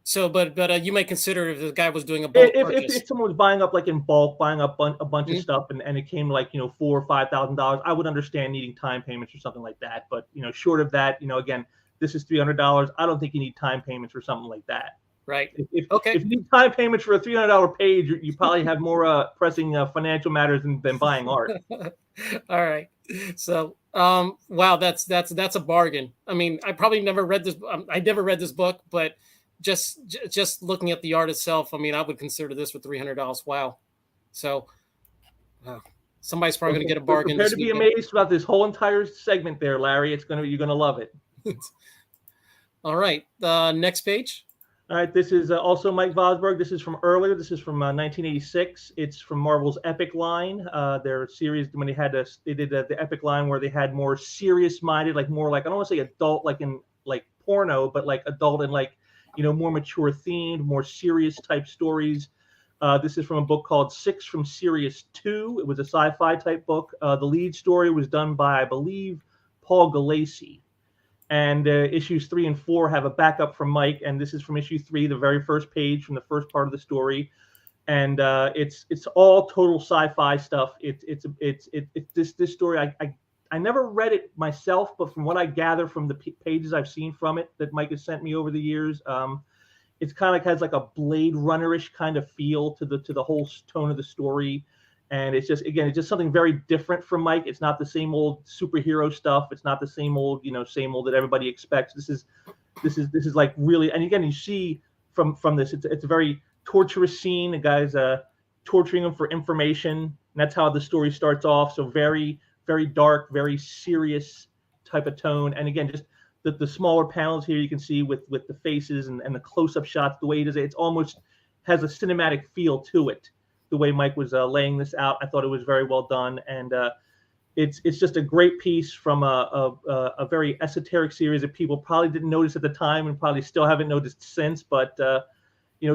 So, but you might consider if the guy was doing a bulk purchase. If someone was buying up like in bulk, buying up a bunch of stuff, and it came like $4,000 or $5,000, I would understand needing time payments or something like that. But short of that, again, this is $300. I don't think you need time payments for something like that. Right. If you need time payments for a $300 page, you probably have more pressing financial matters than buying art. All right. So, wow, that's a bargain. I mean, I probably never read this. I never read this book, but just looking at the art itself, I mean, I would consider this with $300. Wow. So somebody's probably going to get a bargain. Prepare to be amazed about this whole entire segment there, Larry. You're going to love it. All right. Next page. All right. This is also Mike Vosberg. This is from earlier. This is from 1986. It's from Marvel's Epic line. Their series when they did the Epic line where they had more serious minded, like more like, I don't want to say adult, like in like porno, but like adult and like, more mature themed, more serious type stories. This is from a book called 6 from Sirius 2. It was a sci-fi type book. The lead story was done by, I believe, Paul Galassi. And issues 3 and 4 have a backup from Mike. And this is from issue 3, the very first page from the first part of the story. And it's all total sci-fi stuff. This story. I never read it myself, but from what I gather from the pages I've seen from it that Mike has sent me over the years, it's kind of has like a Blade Runner-ish kind of feel to the whole tone of the story. And it's just something very different from Mike. It's not the same old superhero stuff. It's not the same old that everybody expects. This is like really, and again, you see from this, it's a very torturous scene. The guy's torturing him for information, and that's how the story starts off. So very, very dark, very serious type of tone. And again, just the smaller panels here you can see with the faces and the close-up shots, the way he does it, it's almost has a cinematic feel to it. The way Mike was laying this out, I thought it was very well done, and it's just a great piece from a very esoteric series that people probably didn't notice at the time and probably still haven't noticed since. But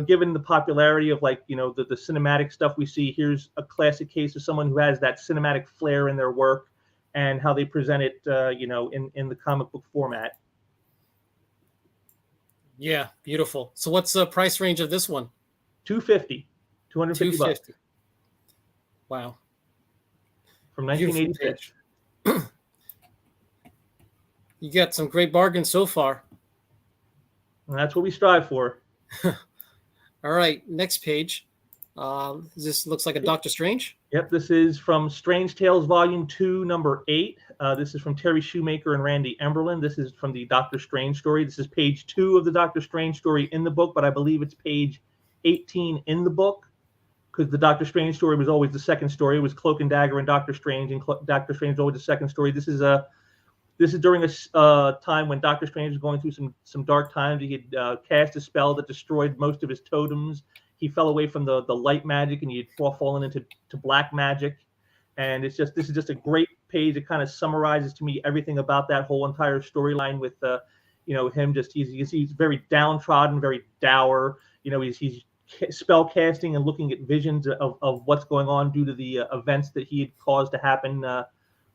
given the popularity of like the cinematic stuff we see, here's a classic case of someone who has that cinematic flair in their work and how they present it, in the comic book format. Yeah, beautiful. So what's the price range of this one? $250 bucks. Wow. From 1986. You got some great bargains so far. And that's what we strive for. All right, next page. This looks like a Doctor Strange. Yep, this is from Strange Tales Volume 2, number 8. This is from Terry Shoemaker and Randy Emberlin. This is from the Doctor Strange story. This is page 2 of the Doctor Strange story in the book, but I believe it's page 18 in the book, because the Doctor Strange story was always the second story. It was Cloak and Dagger and Doctor Strange, and Doctor Strange was always the second story. This is during a time when Doctor Strange was going through some dark times. He had cast a spell that destroyed most of his totems. He fell away from the light magic, and he had fallen into black magic. And this is just a great page. It kind of summarizes to me everything about that whole entire storyline with him. Just he's very downtrodden, very dour. He's spell casting and looking at visions of what's going on due to the events that he had caused to happen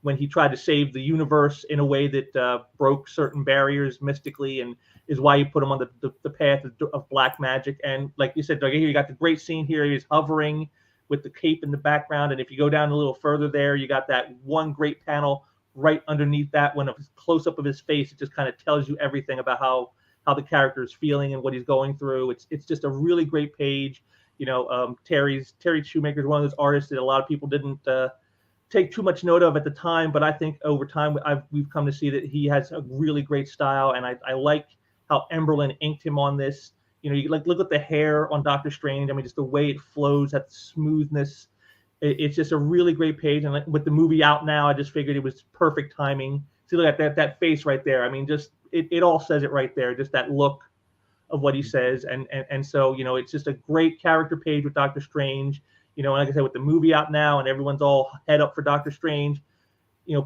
when he tried to save the universe in a way that broke certain barriers mystically, and is why he put him on the path of black magic. And like you said, Doug, here you got the great scene here. He's hovering with the cape in the background, and if you go down a little further there, you got that one great panel right underneath that one of his close up of his face. It just kind of tells you everything about how the character is feeling and what he's going through. It's just a really great page. Terry Shoemaker is one of those artists that a lot of people didn't take too much note of at the time, but I think over time we've come to see that he has a really great style, and I like how Emberlin inked him on this. You look at the hair on Doctor Strange. I mean, just the way it flows, that smoothness. It's just a really great page. And with the movie out now, I just figured it was perfect timing. See, look at that face right there. I mean, just it all says it right there. Just that look of what he says, and so it's just a great character page with Doctor Strange. And like I said, with the movie out now and everyone's all head up for Doctor Strange,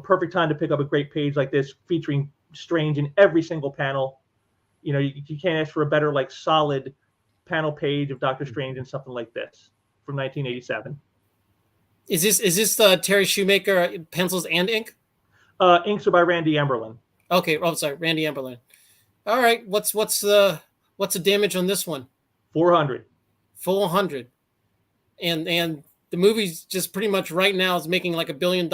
perfect time to pick up a great page like this featuring Strange in every single panel. You can't ask for a better, like, solid panel page of Doctor Strange and something like this from 1987. Is this Terry Shoemaker pencils and ink? Inks are by Randy Emberlin. Okay. Oh, sorry, Randy Emberlin. All right. What's the damage on this one? 400. 400. And the movie's just pretty much right now is making like $1 billion,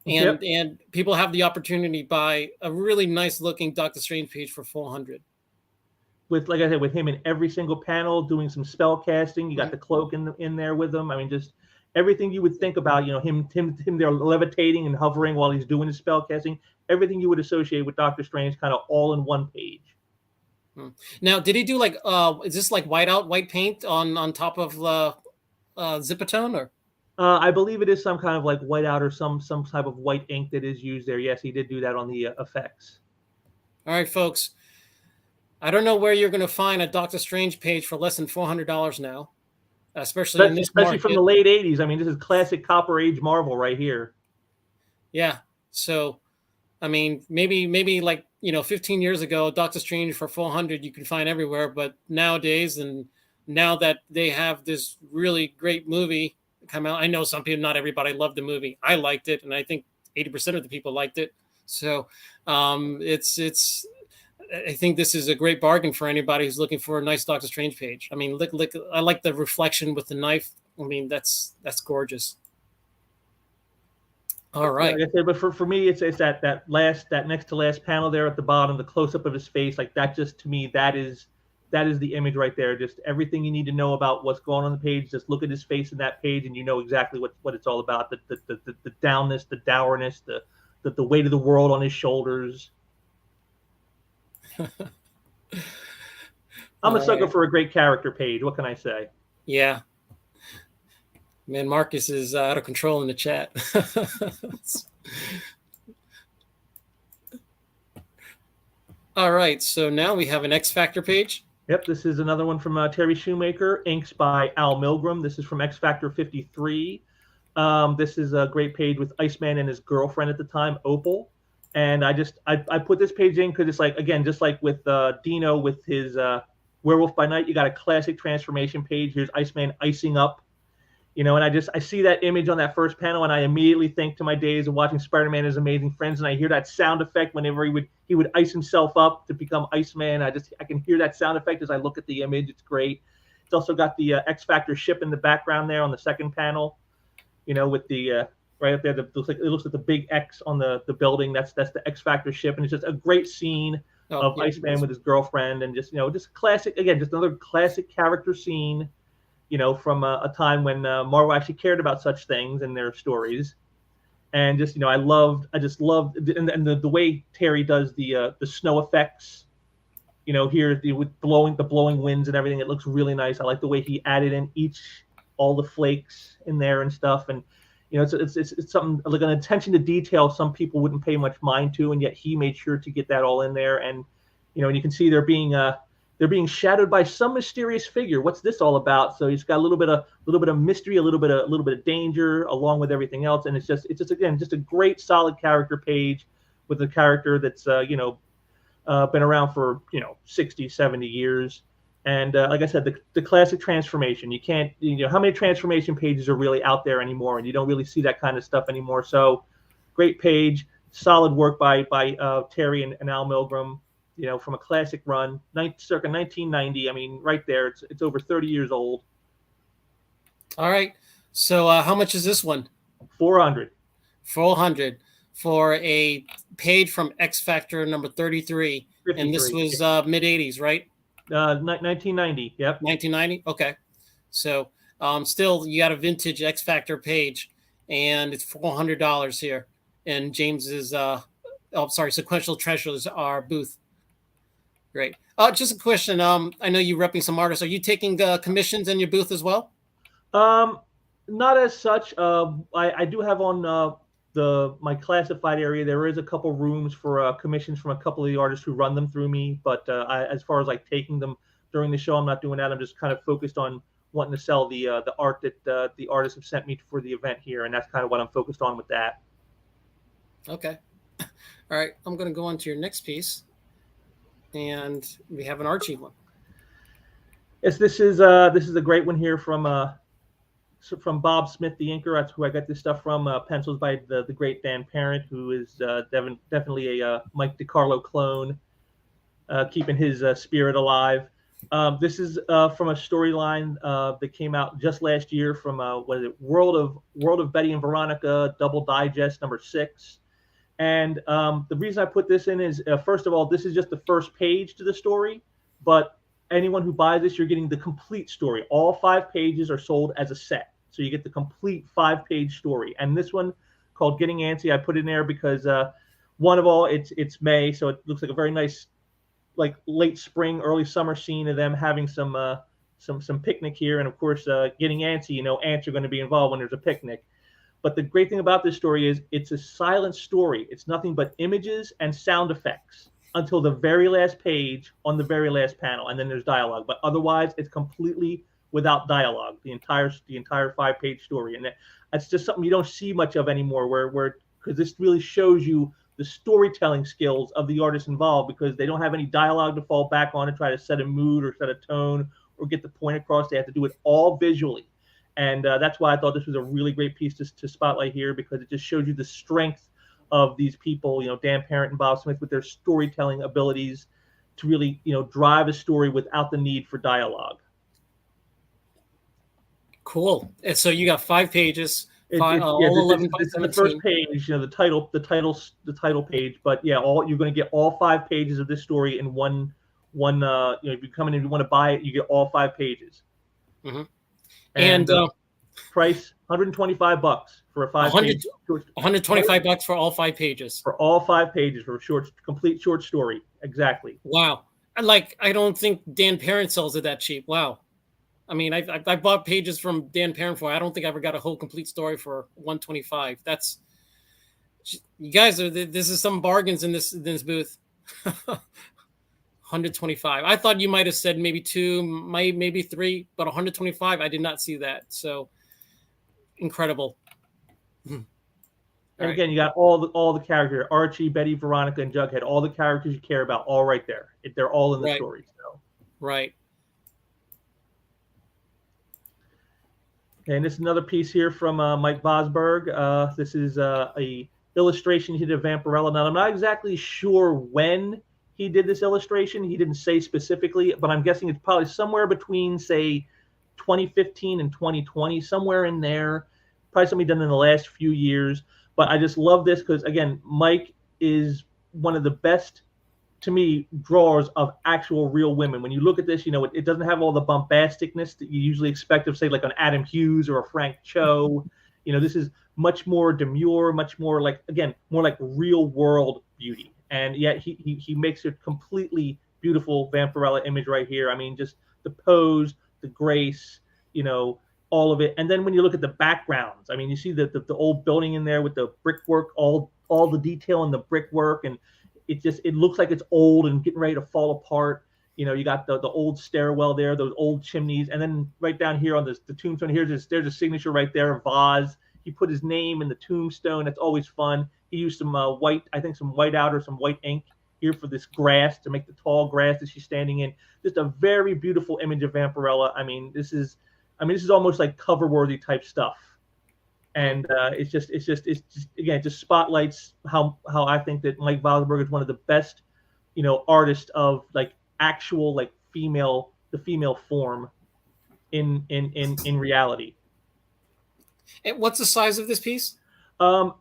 and people have the opportunity to buy a really nice looking Doctor Strange page for 400. With, like I said, with him in every single panel doing some spell casting. You got the cloak in there with him. I mean, just everything you would think about, him there levitating and hovering while he's doing his spell casting. Everything you would associate with Doctor Strange, kind of all in one page. Now, did he do like is this like white paint on top of Zipatone, or? I believe it is some kind of like whiteout or some type of white ink that is used there. Yes, he did do that on the effects. All right, folks. I don't know where you're going to find a Doctor Strange page for less than $400 now, especially in this market. From the late 80s. I mean, this is classic Copper Age Marvel right here. Yeah. So, I mean, maybe like 15 years ago, Doctor Strange for 400 you can find everywhere, but nowadays, and now that they have this really great movie come out, I know some people, not everybody loved the movie. I liked it, and I think 80% of the people liked it. So, I think this is a great bargain for anybody who's looking for a nice Doctor Strange page. I mean, look, I like the reflection with the knife. I mean, that's gorgeous. All right. Like I said, but for me, it's that next to last panel there at the bottom, the close up of his face, like that. Just to me, that is the image right there. Just everything you need to know about what's going on the page. Just look at his face in that page, and you know exactly what it's all about. The downness, the dourness, the weight of the world on his shoulders. I'm a sucker for a great character page. What can I say? Yeah. Man, Marcus is out of control in the chat. All right. So now we have an X Factor page. Yep, this is another one from Terry Shoemaker, inks by Al Milgram. This is from X Factor 53. This is a great page with Iceman and his girlfriend at the time, Opal. And I put this page in because it's like, again, just like with Dino with his Werewolf by Night, you got a classic transformation page. Here's Iceman icing up, and I see that image on that first panel, and I immediately think to my days of watching Spider-Man and His Amazing Friends, and I hear that sound effect whenever he would ice himself up to become Iceman. I can hear that sound effect as I look at the image. It's great. It's also got the X Factor ship in the background there on the second panel, with the right up there. It looks like the big X on the building. That's the X Factor ship, and it's just a great scene of Iceman with his girlfriend, and just classic, again, just another classic character scene, from a time when Marvel actually cared about such things in their stories. And just I just loved and the way Terry does the snow effects, here with the blowing winds and everything. It looks really nice. I like the way he added in all the flakes in there and stuff, and it's something like an attention to detail some people wouldn't pay much mind to, and yet he made sure to get that all in there. And and you can see they're being shadowed by some mysterious figure. What's this all about? So he's got a little bit of mystery, a little bit of danger, along with everything else. And it's just again just a great solid character page with a character that's been around for 60, 70 years. And like I said, the classic transformation. You can't, how many transformation pages are really out there anymore, and you don't really see that kind of stuff anymore. So, great page, solid work by Terry and Al Milgram. From a classic run, circa 1990. I mean, right there, it's over 30 years old. All right. So, how much is this one? $400. $400 for a page from X Factor number 33, and this was mid 80s, right? 1990. Yep. 1990. Okay. So, still, you got a vintage X Factor page, and it's $400 here. And James's, Sequential Treasures, our booth. Great. Just a question. I know you're repping some artists. Are you taking commissions in your booth as well? Not as such. I do have on my classified area. There is a couple rooms for commissions from a couple of the artists who run them through me. But as far as like taking them during the show, I'm not doing that. I'm just kind of focused on wanting to sell the art that the artists have sent me for the event here, and that's kind of what I'm focused on with that. Okay. All right. I'm going to go on to your next piece. And we have an Archie one. Yes, this is a great one here from Bob Smith, the inker. That's who I got this stuff from. Pencils by the great Dan Parent, who is definitely a Mike DiCarlo clone, keeping his spirit alive. This is from a storyline that came out just last year from World of Betty and Veronica Double Digest number 6. And the reason I put this in is, first of all, this is just the first page to the story. But anyone who buys this, you're getting the complete story. All 5 pages are sold as a set. So you get the complete 5-page story. And this one, called Getting Antsy, I put in there because, one of all, it's May. So it looks like a very nice, like, late spring, early summer scene of them having some picnic here. And, of course, getting antsy, ants are going to be involved when there's a picnic. But the great thing about this story is it's a silent story. It's nothing but images and sound effects until the very last page on the very last panel, and then there's dialogue. But otherwise, it's completely without dialogue. The entire 5-page story, and that's just something you don't see much of anymore. Where because this really shows you the storytelling skills of the artists involved, because they don't have any dialogue to fall back on and try to set a mood or set a tone or get the point across. They have to do it all visually. And that's why I thought this was a really great piece to spotlight here, because it just shows you the strength of these people, Dan Parent and Bob Smith, with their storytelling abilities to really, drive a story without the need for dialogue. Cool. And so you got 5 pages. This is the first page, the title page. But yeah, you're going to get all 5 pages of this story in one. If you come in and you want to buy it, you get all 5 pages. Mm-hmm. And price $125 for a 5-page. $125 for all 5 pages. For all 5 pages for a complete short story. Exactly. Wow. I don't think Dan Parent sells it that cheap. Wow. I mean, I bought pages from Dan Parent for. I don't think I ever got a whole complete story for $125. That's, you guys this is some bargains in this booth. 125. I thought you might have said maybe 2, maybe 3, but 125. I did not see that. So incredible. And again, you got all the characters: Archie, Betty, Veronica, and Jughead. All the characters you care about, all right there. They're all in the story. So. Right. And this is another piece here from Mike Vosberg. This is a illustration he did of Vampirella. Now, I'm not exactly sure when he did this illustration. He didn't say specifically, but I'm guessing it's probably somewhere between, say, 2015 and 2020, somewhere in there. Probably something done in the last few years. But I just love this because, again, Mike is one of the best, to me, drawers of actual real women. When you look at this, you know, it doesn't have all the bombasticness that you usually expect of, say, like an Adam Hughes or a Frank Cho. You know, this is much more demure, much more like, again, more like real world beauty. And yet he makes a completely beautiful Vampirella image right here. I mean, just the pose, the grace, you know, all of it. And then when you look at the backgrounds, I mean, you see the old building in there with the brickwork, all the detail in the brickwork, and it looks like it's old and getting ready to fall apart. You know, you got the old stairwell there, those old chimneys, and then right down here on the tombstone here, there's a signature right there, a vase. He put his name in the tombstone. That's always fun. He used some white, I think some white out or some white ink here for this grass to make the tall grass that she's standing in. Just a very beautiful image of Vampirella. I mean, this is almost like cover-worthy type stuff. And it's just again, it just spotlights how I think that Mike Vosberg is one of the best, you know, artists of like actual like the female form in reality. And what's the size of this piece?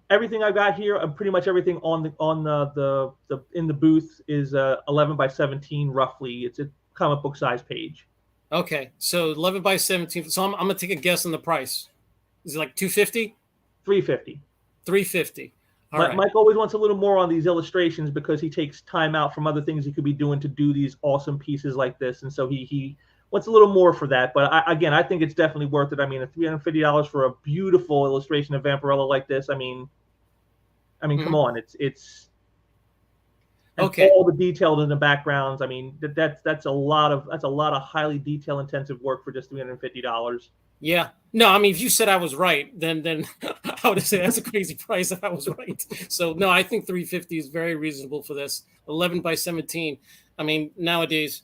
Everything I've got here, pretty much everything on the in the booth is 11 by 17 roughly. It's a comic book size page. Okay, so 11 by 17. So I'm gonna take a guess on the price. Is it like $250? $350. $350. All right. Mike always wants a little more on these illustrations because he takes time out from other things he could be doing to do these awesome pieces like this, and so he wants a little more for that. But I think it's definitely worth it. I mean, $350 for a beautiful illustration of Vampirella like this. I mean, come on, it's okay. All the detail in the backgrounds. I mean, that's a lot of highly detail intensive work for just $350. Yeah. No, I mean, if you said I was right, then I would say that's a crazy price if I was right. So no, I think $350 is very reasonable for this. 11 by 17. I mean, nowadays,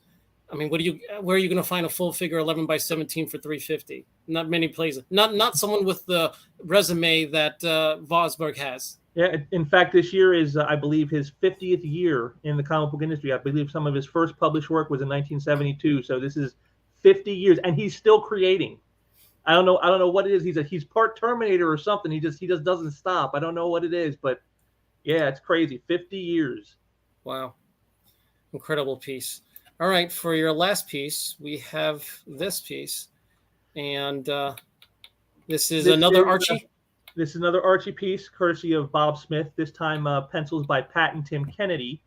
I mean, where are you going to find a full figure 11 by 17 for $350? Not many places. Not someone with the resume that Vosberg has. Yeah. In fact, this year is, I believe, his 50th year in the comic book industry. I believe some of his first published work was in 1972. So this is 50 years, and he's still creating. I don't know what it is. He's part Terminator or something. He just doesn't stop. I don't know what it is, but yeah, it's crazy. 50 years. Wow. Incredible piece. All right, for your last piece, we have this piece. And this is another Archie. This is another Archie piece, courtesy of Bob Smith, this time pencils by Pat and Tim Kennedy.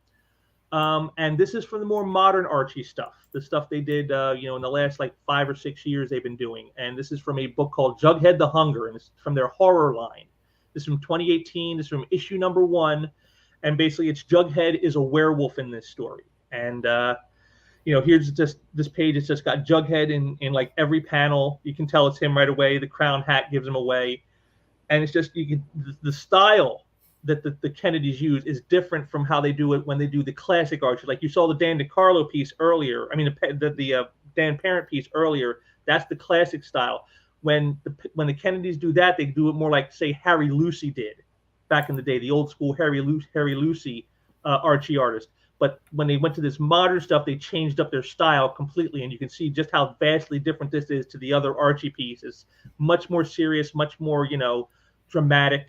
And this is from the more modern Archie stuff, the stuff they did, in the last like 5 or 6 years they've been doing. And this is from a book called Jughead the Hunger, and it's from their horror line. This is from 2018. This is from issue number 1. And basically it's Jughead is a werewolf in this story. And, here's just this page. It's just got Jughead in like every panel. You can tell it's him right away. The crown hat gives him away. And it's just, the style that the Kennedys use is different from how they do it when they do the classic Archie. Like you saw the Dan DeCarlo piece earlier. I mean, the Dan Parent piece earlier. That's the classic style. When the Kennedys do that, they do it more like, say, Harry Lucy did back in the day, the old school Harry Lucy Archie artist. But when they went to this modern stuff, they changed up their style completely, and you can see just how vastly different this is to the other Archie pieces. Much more serious, much more dramatic.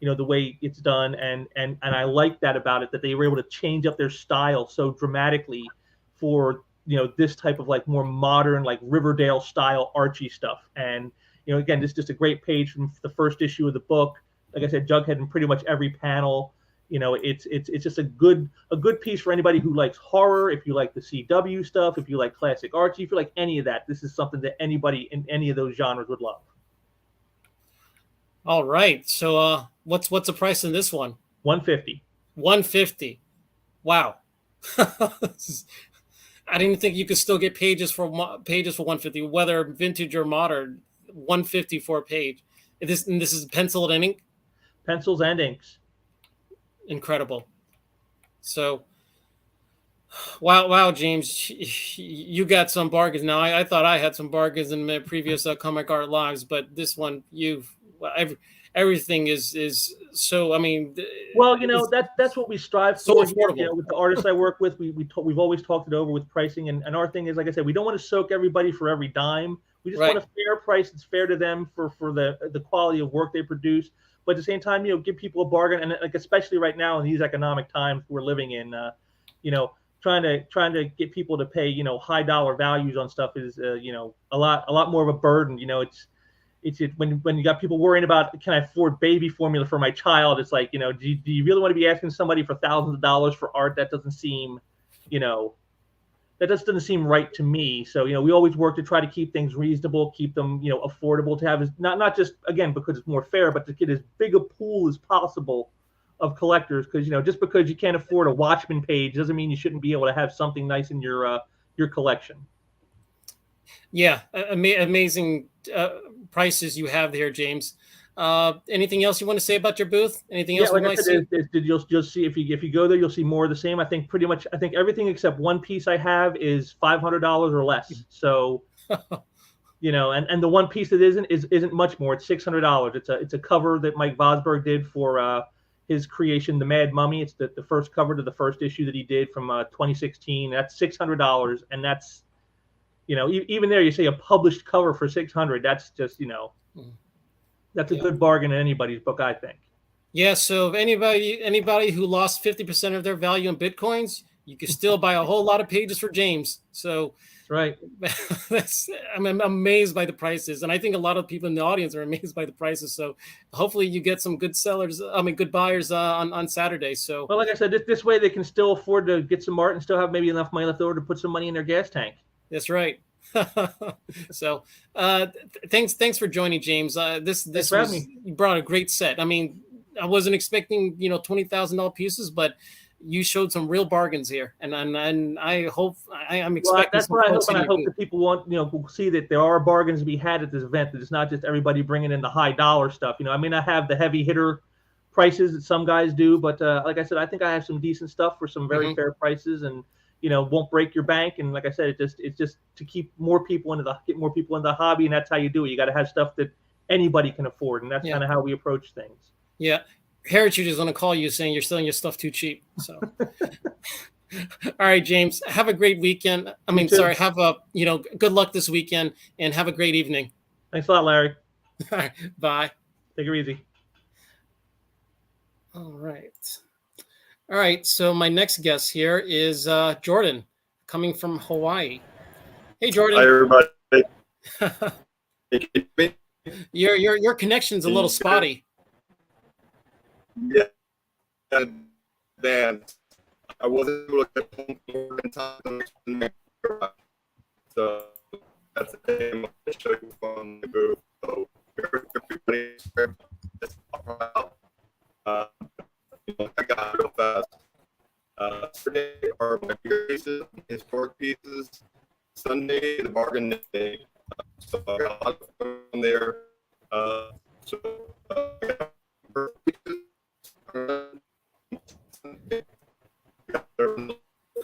The way it's done, and I like that about it, that they were able to change up their style so dramatically for this type of like more modern, like Riverdale style Archie stuff. And again, this is just a great page from the first issue of the book. Like I said, Jughead in pretty much every panel. It's just a good piece for anybody who likes horror. If you like the CW stuff, if you like classic Archie, if you like any of that, this is something that anybody in any of those genres would love. All right. So what's the price in this one? $150. $150. Wow. I didn't think you could still get pages for 150, whether vintage or modern. 150 for a page. This is pencil and ink. Pencils and inks. Incredible. So, wow, James, you got some bargains. Now, I thought I had some bargains in my previous Comic Art Lives, but this one, everything is so. I mean, well, that's what we strive so for. affordable. Here, with the artists I work with, we've always talked it over with pricing, and our thing is, like I said, we don't want to soak everybody for every dime. We just want a fair price that's fair to them for the quality of work they produce. But at the same time, give people a bargain, and like especially right now in these economic times we're living in, trying to get people to pay high dollar values on stuff is a lot more of a burden. It's when you got people worrying about, can I afford baby formula for my child? It's like, do you really want to be asking somebody for thousands of dollars for art? That doesn't seem, that just doesn't seem right to me. So, we always work to try to keep things reasonable, keep them, affordable, to have not just, again, because it's more fair, but to get as big a pool as possible of collectors. Because, just because you can't afford a Watchmen page doesn't mean you shouldn't be able to have something nice in your collection. Yeah, amazing prices you have there, James. Anything else you want to say about your booth? Anything else? Like I said, you'll see if you go there, you'll see more of the same. I think everything except one piece I have is $500 or less. So, and the one piece that isn't much more. It's $600. It's a cover that Mike Vosberg did for his creation, The Mad Mummy. It's the first cover to the first issue that he did from 2016. That's $600, and that's even there you say a published cover for $600. That's just that's a good bargain in anybody's book, I think. Yeah. So if anybody who lost 50% of their value in Bitcoins, you can still buy a whole lot of pages for James. So right. I'm amazed by the prices. And I think a lot of people in the audience are amazed by the prices. So hopefully you get some good good buyers on Saturday. So, well, like I said, this way they can still afford to get some art and still have maybe enough money left over to put some money in their gas tank. That's right. So thanks for joining, James. You brought a great set. I mean, I wasn't expecting $20,000 pieces, but you showed some real bargains here, and I hope I'm expecting. That's what I hope, and I hope that people will see that there are bargains to be had at this event. That it's not just everybody bringing in the high dollar stuff. I may not have the heavy hitter prices that some guys do, but like I said, I think I have some decent stuff for some very fair prices, and won't break your bank. And like I said, it's just to get more people into the hobby, and that's how you do it. You got to have stuff that anybody can afford, and that's kind of how we approach things. Yeah. Heritage is going to call you saying you're selling your stuff too cheap. So, all right, James, have a great weekend. Have a, good luck this weekend, and have a great evening. Thanks a lot, Larry. All right. Bye. Take it easy. All right. So my next guest here is Jordan, coming from Hawaii. Hey, Jordan. Hi, everybody. Your connection's a little spotty. Yeah, Dan, I wasn't able to get home from work in time, so that's the day I'm going to show you from the booth. So everybody, I got it real fast. Today are my pieces, historic pieces. Sunday, the bargain day. So I got a lot of fun there.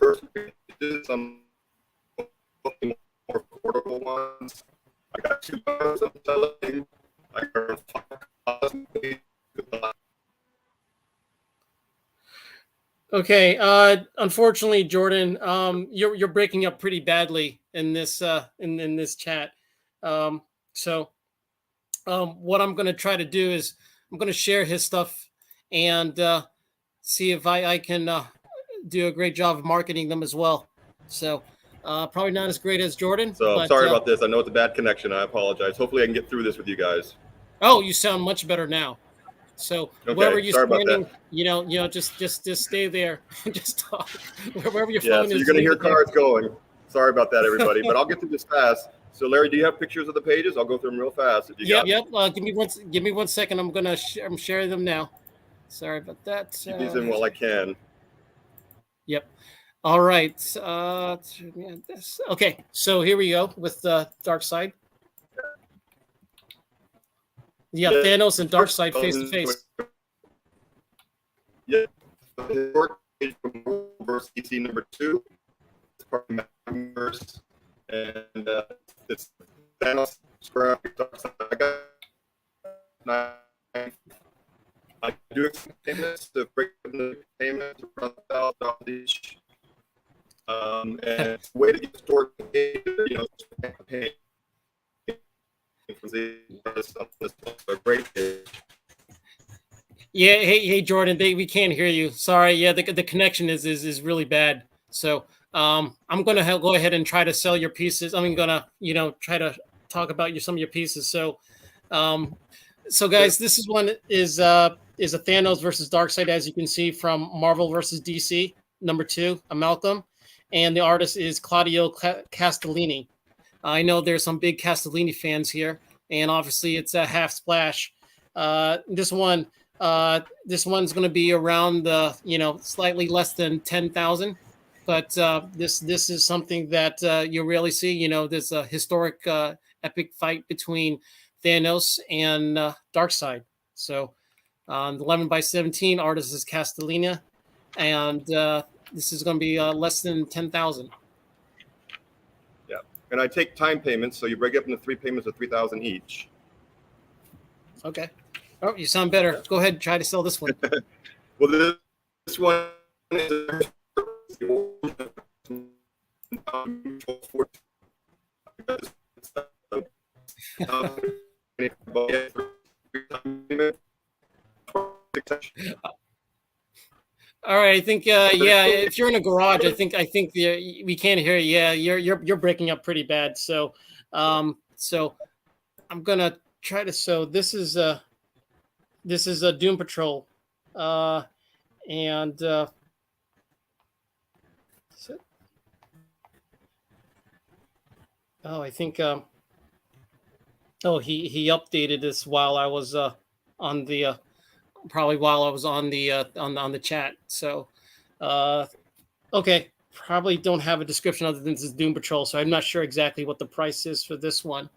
First pages, some more affordable ones. I got 2 bars I'm selling. I got Okay. Unfortunately, Jordan, you're breaking up pretty badly in this in this chat. So what I'm going to try to do is I'm going to share his stuff and see if I can do a great job of marketing them as well. So probably not as great as Jordan. So I'm sorry about this. I know it's a bad connection. I apologize. Hopefully I can get through this with you guys. Oh, you sound much better now. So wherever you're standing, just stay there. Just talk. Wherever your phone is. So you're going to hear cars going. Sorry about that, everybody. But I'll get through this fast. So Larry, do you have pictures of the pages? I'll go through them real fast. If you got Yep. Give me one second. I'm sharing them now. Sorry about that. Keep these in while I can. Yep. All right. Okay, so here we go with Dark Side. Yeah, Thanos and Dark Side face to face. Yeah. The short page from Marvel versus DC #2. It's part of the universe, and it's Thanos square up Dark Side. I do expect payments to break the payments around $1,000 each. And way to get stored, pay. A great page. Yeah, hey Jordan, we can't hear you. Sorry, yeah, the connection is really bad. So I'm gonna go ahead and try to sell your pieces. I'm gonna try to talk about some of your pieces. So guys, this is one is a Thanos versus Darkseid, as you can see from Marvel versus DC #2, Amalgam, and the artist is Claudio Castellini. I know there's some big Castellini fans here, and obviously it's a half splash. This one's going to be around slightly less than 10,000, but this is something that you rarely see. There's a historic epic fight between Thanos and Darkseid. So 11x17, artist is Castellina, and this is going to be less than 10,000. Yeah, and I take time payments, so you break it up into 3 payments of 3,000 each. Okay. Oh, you sound better. Go ahead and try to sell this one. Well, this one is All right, I think yeah, if you're in a garage, I think we can't hear you. Yeah, you're breaking up pretty bad. So so I'm gonna try to. So this is a Doom Patrol, and I think he updated this while I was on the probably while I was on the on the chat. So okay, probably don't have a description other than this is Doom Patrol, so I'm not sure exactly what the price is for this one.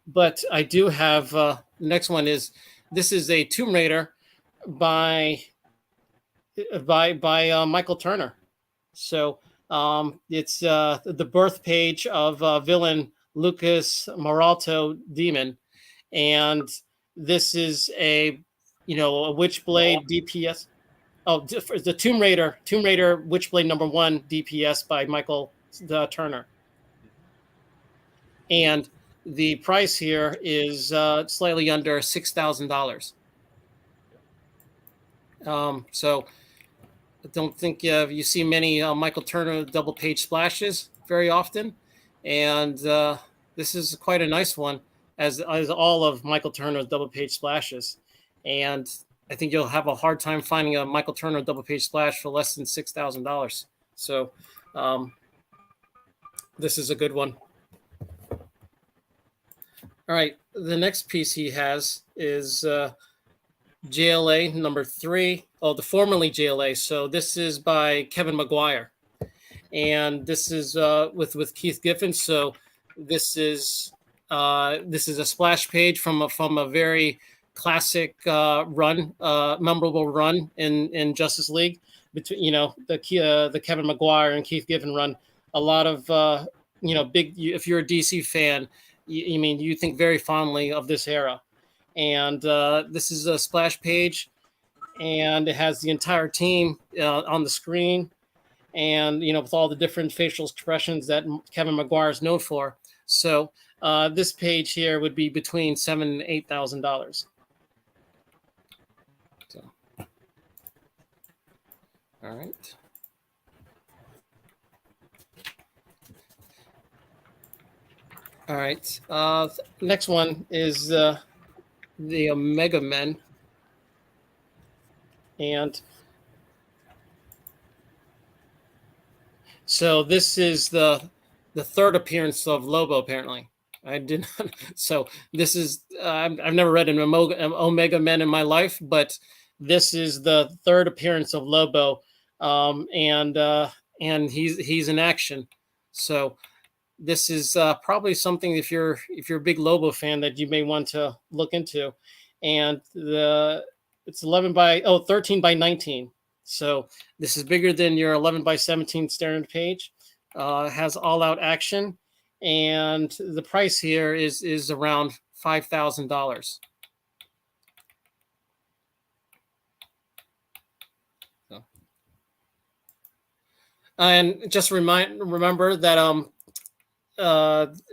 But I do have the next one is this is a Tomb Raider by Michael Turner. So it's the birth page of villain Lucas Maralto Demon, and this is a Witchblade DPS. Oh, the Tomb Raider Witchblade #1 DPS by Michael Turner, and the price here is slightly under $6,000. So I don't think you see many Michael Turner double page splashes very often, and this is quite a nice one, as all of Michael Turner's double page splashes. And I think you'll have a hard time finding a Michael Turner double page splash for less than $6,000. So this is a good one. All right, the next piece he has is JLA #3. Oh, the formerly JLA. So this is by Kevin Maguire, and this is with Keith Giffen. So this is a splash page from a very classic run, memorable run in Justice League between the Kevin Maguire and Keith Giffen run. A lot of big. If you're a DC fan, you think very fondly of this era. And this is a splash page, and it has the entire team on the screen, and with all the different facial expressions that Kevin Maguire is known for. So this page here would be between $7,000 and $8,000. So, all right. All right. Next one is the Omega Men, and so this is the third appearance of Lobo. Apparently, I did not. So this is I've never read an Omega Men in my life, but this is the third appearance of Lobo and he's in action. So this is probably something if you're a big Lobo fan that you may want to look into. And it's 13 by 19. So this is bigger than your 11 by 17 standard page. Has all out action, and the price here is around $5,000. So. And just remember that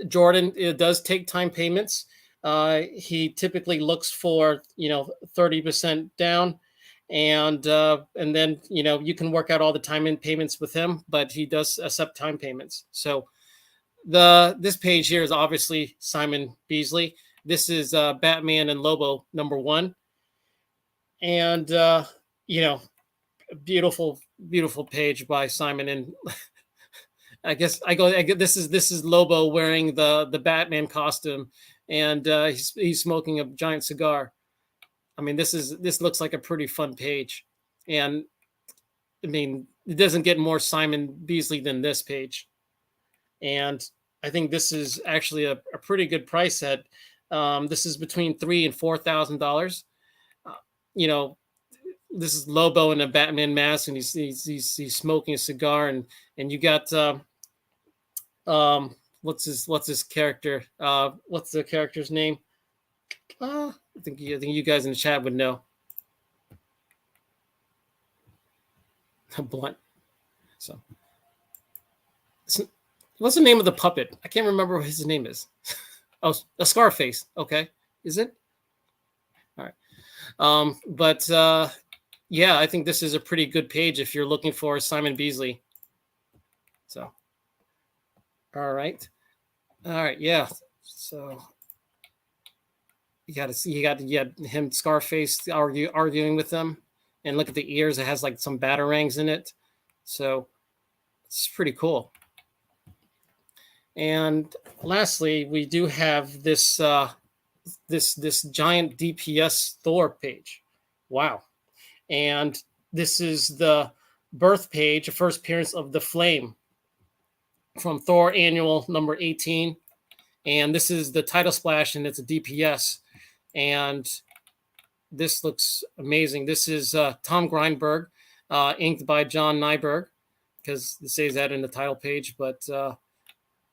Jordan, it does take time payments. He typically looks for 30% down, and then you can work out all the time in payments with him, but he does accept time payments. So this page here is obviously Simon Beasley. This is Batman and Lobo #1, and beautiful page by Simon. And I guess this is Lobo wearing the Batman costume, and he's smoking a giant cigar. I mean, this looks like a pretty fun page, and I mean, it doesn't get more Simon Beasley than this page. And I think this is actually a pretty good price at. This is between $3,000 and $4,000. This is Lobo in a Batman mask, and he's smoking a cigar, and you got what's his character? What's the character's name? I think you guys in the chat would know. Blunt. So, what's the name of the puppet? I can't remember what his name is. Oh, a Scarface. Okay, is it? All right. But yeah, I think this is a pretty good page if you're looking for Simon Beasley. So, all right, yeah. So you got him Scarface arguing with them, and look at the ears. It has like some batarangs in it, so it's pretty cool. And lastly, we do have this this giant DPS Thor page. Wow. And this is the birth page, the first appearance of the Flame from Thor Annual number 18. And this is the title splash, and it's a DPS. And this looks amazing. This is Tom Grindberg, inked by John Nyberg, because it says that in the title page. But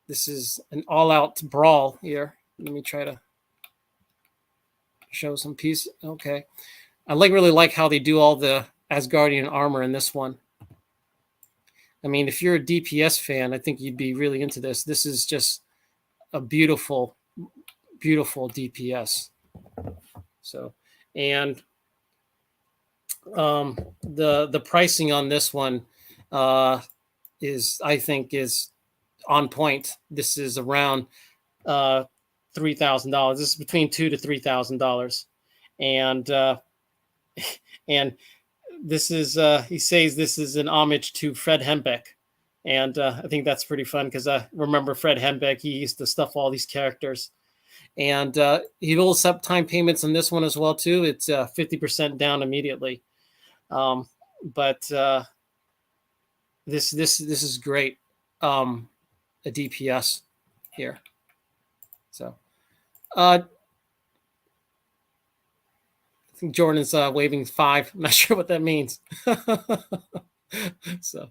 this is an all-out brawl here. Let me try to show some piece. Okay. I really like how they do all the Asgardian armor in this one. I mean, if you're a DPS fan, I think you'd be really into this. This is just a beautiful, beautiful DPS. So, and the pricing on this one is on point. This is around $3,000. This is between $2,000 to $3,000, and this is he says this is an homage to Fred Hembeck, and I think that's pretty fun because I remember Fred Hembeck. He used to stuff all these characters, and he will accept time payments on this one as well too. It's 50% down immediately, but this is great. A DPS here, so. I think Jordan's waving 5. I'm not sure what that means. So,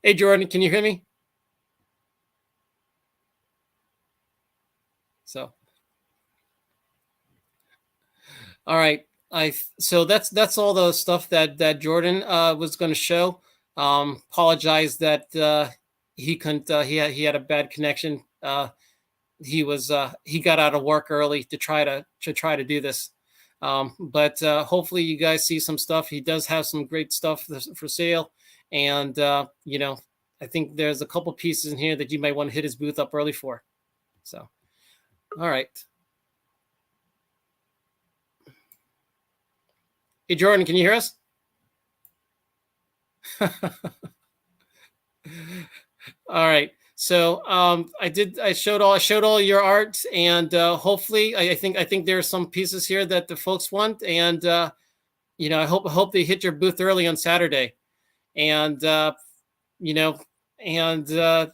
hey Jordan, can you hear me? So, all right. So that's all the stuff that Jordan was going to show. Apologize that he couldn't. He had a bad connection. He got out of work early to try to do this. But hopefully you guys see some stuff. He does have some great stuff for sale, and I think there's a couple pieces in here that you might want to hit his booth up early for. So, all right. Hey Jordan, can you hear us? All right. So I showed all your art, and hopefully I think there are some pieces here that the folks want, and I hope they hit your booth early on Saturday. and you know, and I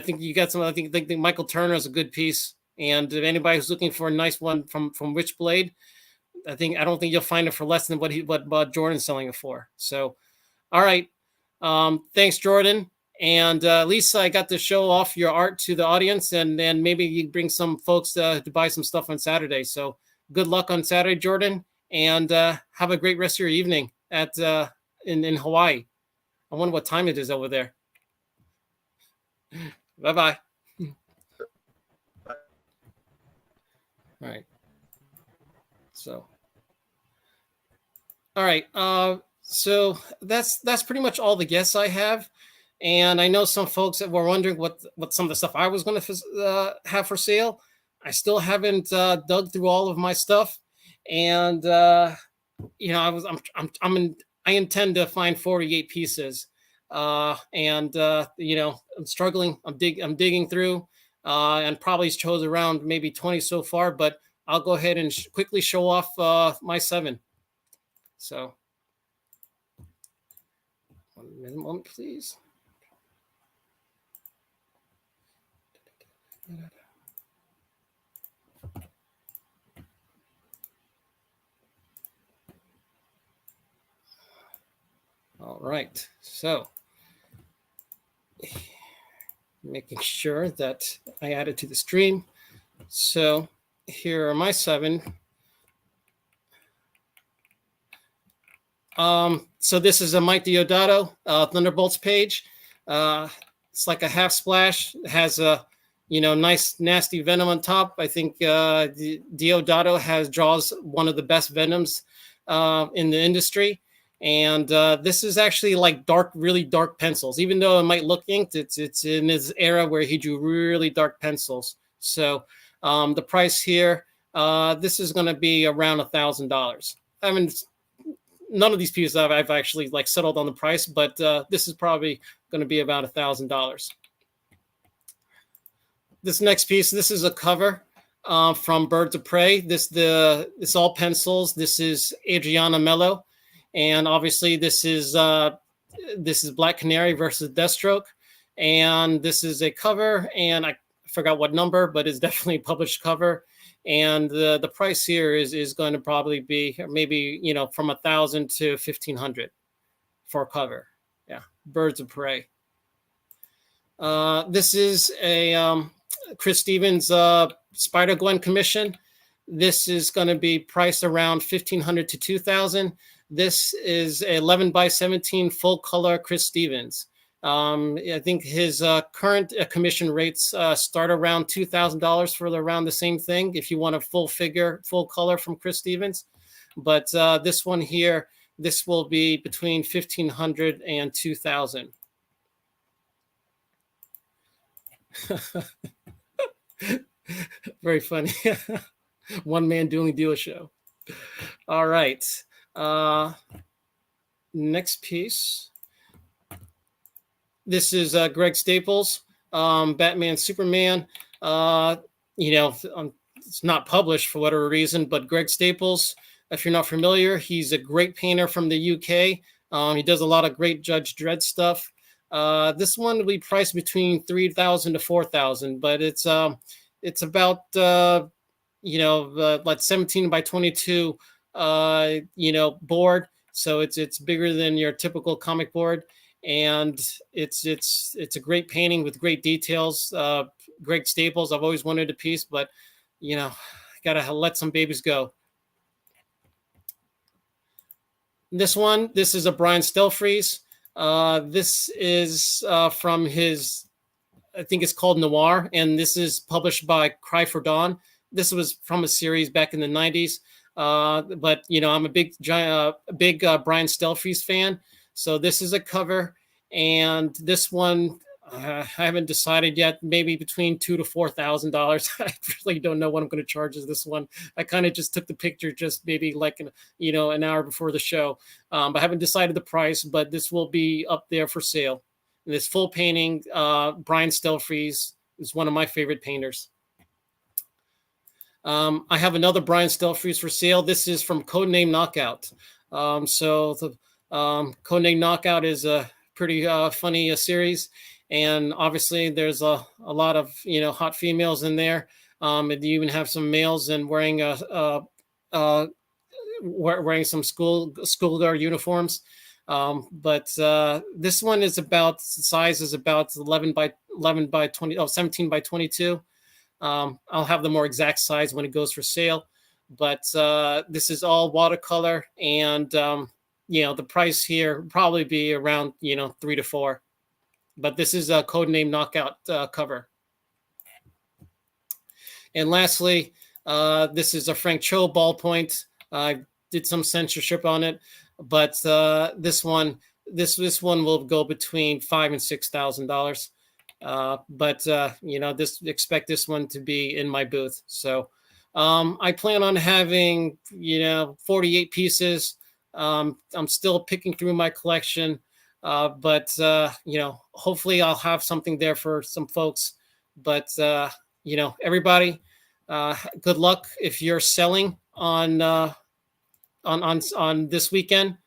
think you got some. I think Michael Turner is a good piece, and if anybody who's looking for a nice one from Witchblade, I don't think you'll find it for less than what Jordan's selling it for. So, all right, thanks, Jordan. And Lisa, I got to show off your art to the audience, and then maybe you bring some folks to buy some stuff on Saturday. So good luck on Saturday, Jordan, and have a great rest of your evening at in Hawaii. I wonder what time it is over there. Bye-bye. All right. So, all right. So that's pretty much all the guests I have. And I know some folks that were wondering what some of the stuff I was going to have for sale. I still haven't dug through all of my stuff, and I intend to find 48 pieces, and I'm struggling. I'm digging through, and probably chose around maybe 20 so far. But I'll go ahead and quickly show off my 7. So, one moment, please. All right, so making sure that I add it to the stream. So here are my 7. So this is a Mike Deodato Thunderbolts page. It's like a half splash. It has a nice nasty venom on top. I think Deodato draws one of the best venoms in the industry. And this is actually like really dark pencils. Even though it might look inked, it's in his era where he drew really dark pencils. So the price here, this is going to be around $1,000. I mean, none of these pieces I've actually like settled on the price, but this is probably going to be about $1,000. This next piece, this is a cover from Birds of Prey. It's all pencils. This is Adriana Mello, and obviously this is Black Canary versus Deathstroke, and this is a cover, and I forgot what number, but it's definitely a published cover, and the price here is going to probably be maybe from $1,000 to $1,500 for a cover. Yeah, Birds of Prey. This is a Chris Stevens Spider-Gwen commission. This is going to be priced around $1,500 to $2,000. This is 11 by 17 full color Chris Stevens. I think his current commission rates start around $2,000 for around the same thing if you want a full figure, full color from Chris Stevens. But this one here, this will be between $1,500 and $2,000. Very funny. One man dueling dealer show. All right. Next piece. This is Greg Staples, Batman, Superman. It's not published for whatever reason, but Greg Staples, if you're not familiar, he's a great painter from the UK. He does a lot of great Judge Dredd stuff. This one will be priced between $3,000 to $4,000, but it's about like 17 by 22 board, so it's bigger than your typical comic board, and it's a great painting with great details. Greg Staples, I've always wanted a piece, but gotta let some babies go. This is a Brian Stelfreeze. This is from his, I think it's called Noir, and this is published by Cry for Dawn. This was from a series back in the 90s. But I'm a big Brian Stelfreeze fan. So this is a cover, and this one I haven't decided yet. Maybe between $2,000 to $4,000. I really don't know what I'm going to charge as this one. I kind of just took the picture just maybe like an hour before the show. I haven't decided the price, but this will be up there for sale. And this full painting, Brian Stelfreeze is one of my favorite painters. I have another Brian Stelfreeze for sale. This is from Codename Knockout. So Codename Knockout is a pretty funny series, and obviously there's a lot of hot females in there. And you even have some males and wearing wearing some schoolyard uniforms. But this one is about, the size is about 11 by 20, 17 by 22. I'll have the more exact size when it goes for sale, but this is all watercolor, and the price here will probably be around $3 to $4. But this is a Codename Knockout cover. And lastly, this is a Frank Cho ballpoint. I did some censorship on it, but this one will go between $5,000 and $6,000. But expect this one to be in my booth. So I plan on having 48 pieces. I'm still picking through my collection, but hopefully I'll have something there for some folks. But everybody, good luck if you're selling on this weekend.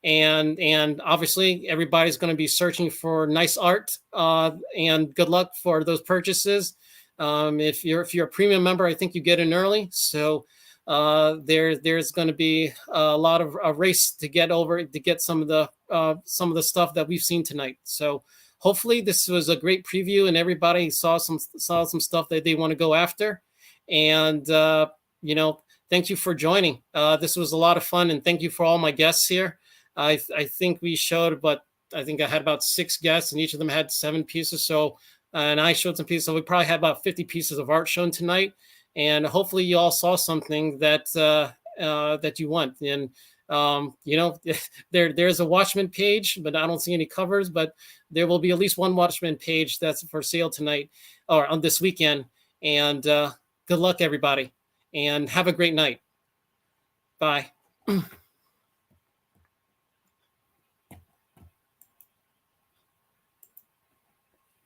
And obviously everybody's going to be searching for nice art, and good luck for those purchases. If you're a premium member, I think you get in early. So there's going to be a lot of a race to get some of the stuff that we've seen tonight. So hopefully this was a great preview and everybody saw some stuff that they want to go after. And thank you for joining. This was a lot of fun, and thank you for all my guests here. I think we showed, but I think I had about 6 guests, and each of them had 7 pieces. So, and I showed some pieces. So we probably had about 50 pieces of art shown tonight. And hopefully you all saw something that that you want. And there's a Watchmen page, but I don't see any covers. But there will be at least one Watchmen page that's for sale tonight or on this weekend. And good luck, everybody, and have a great night. Bye.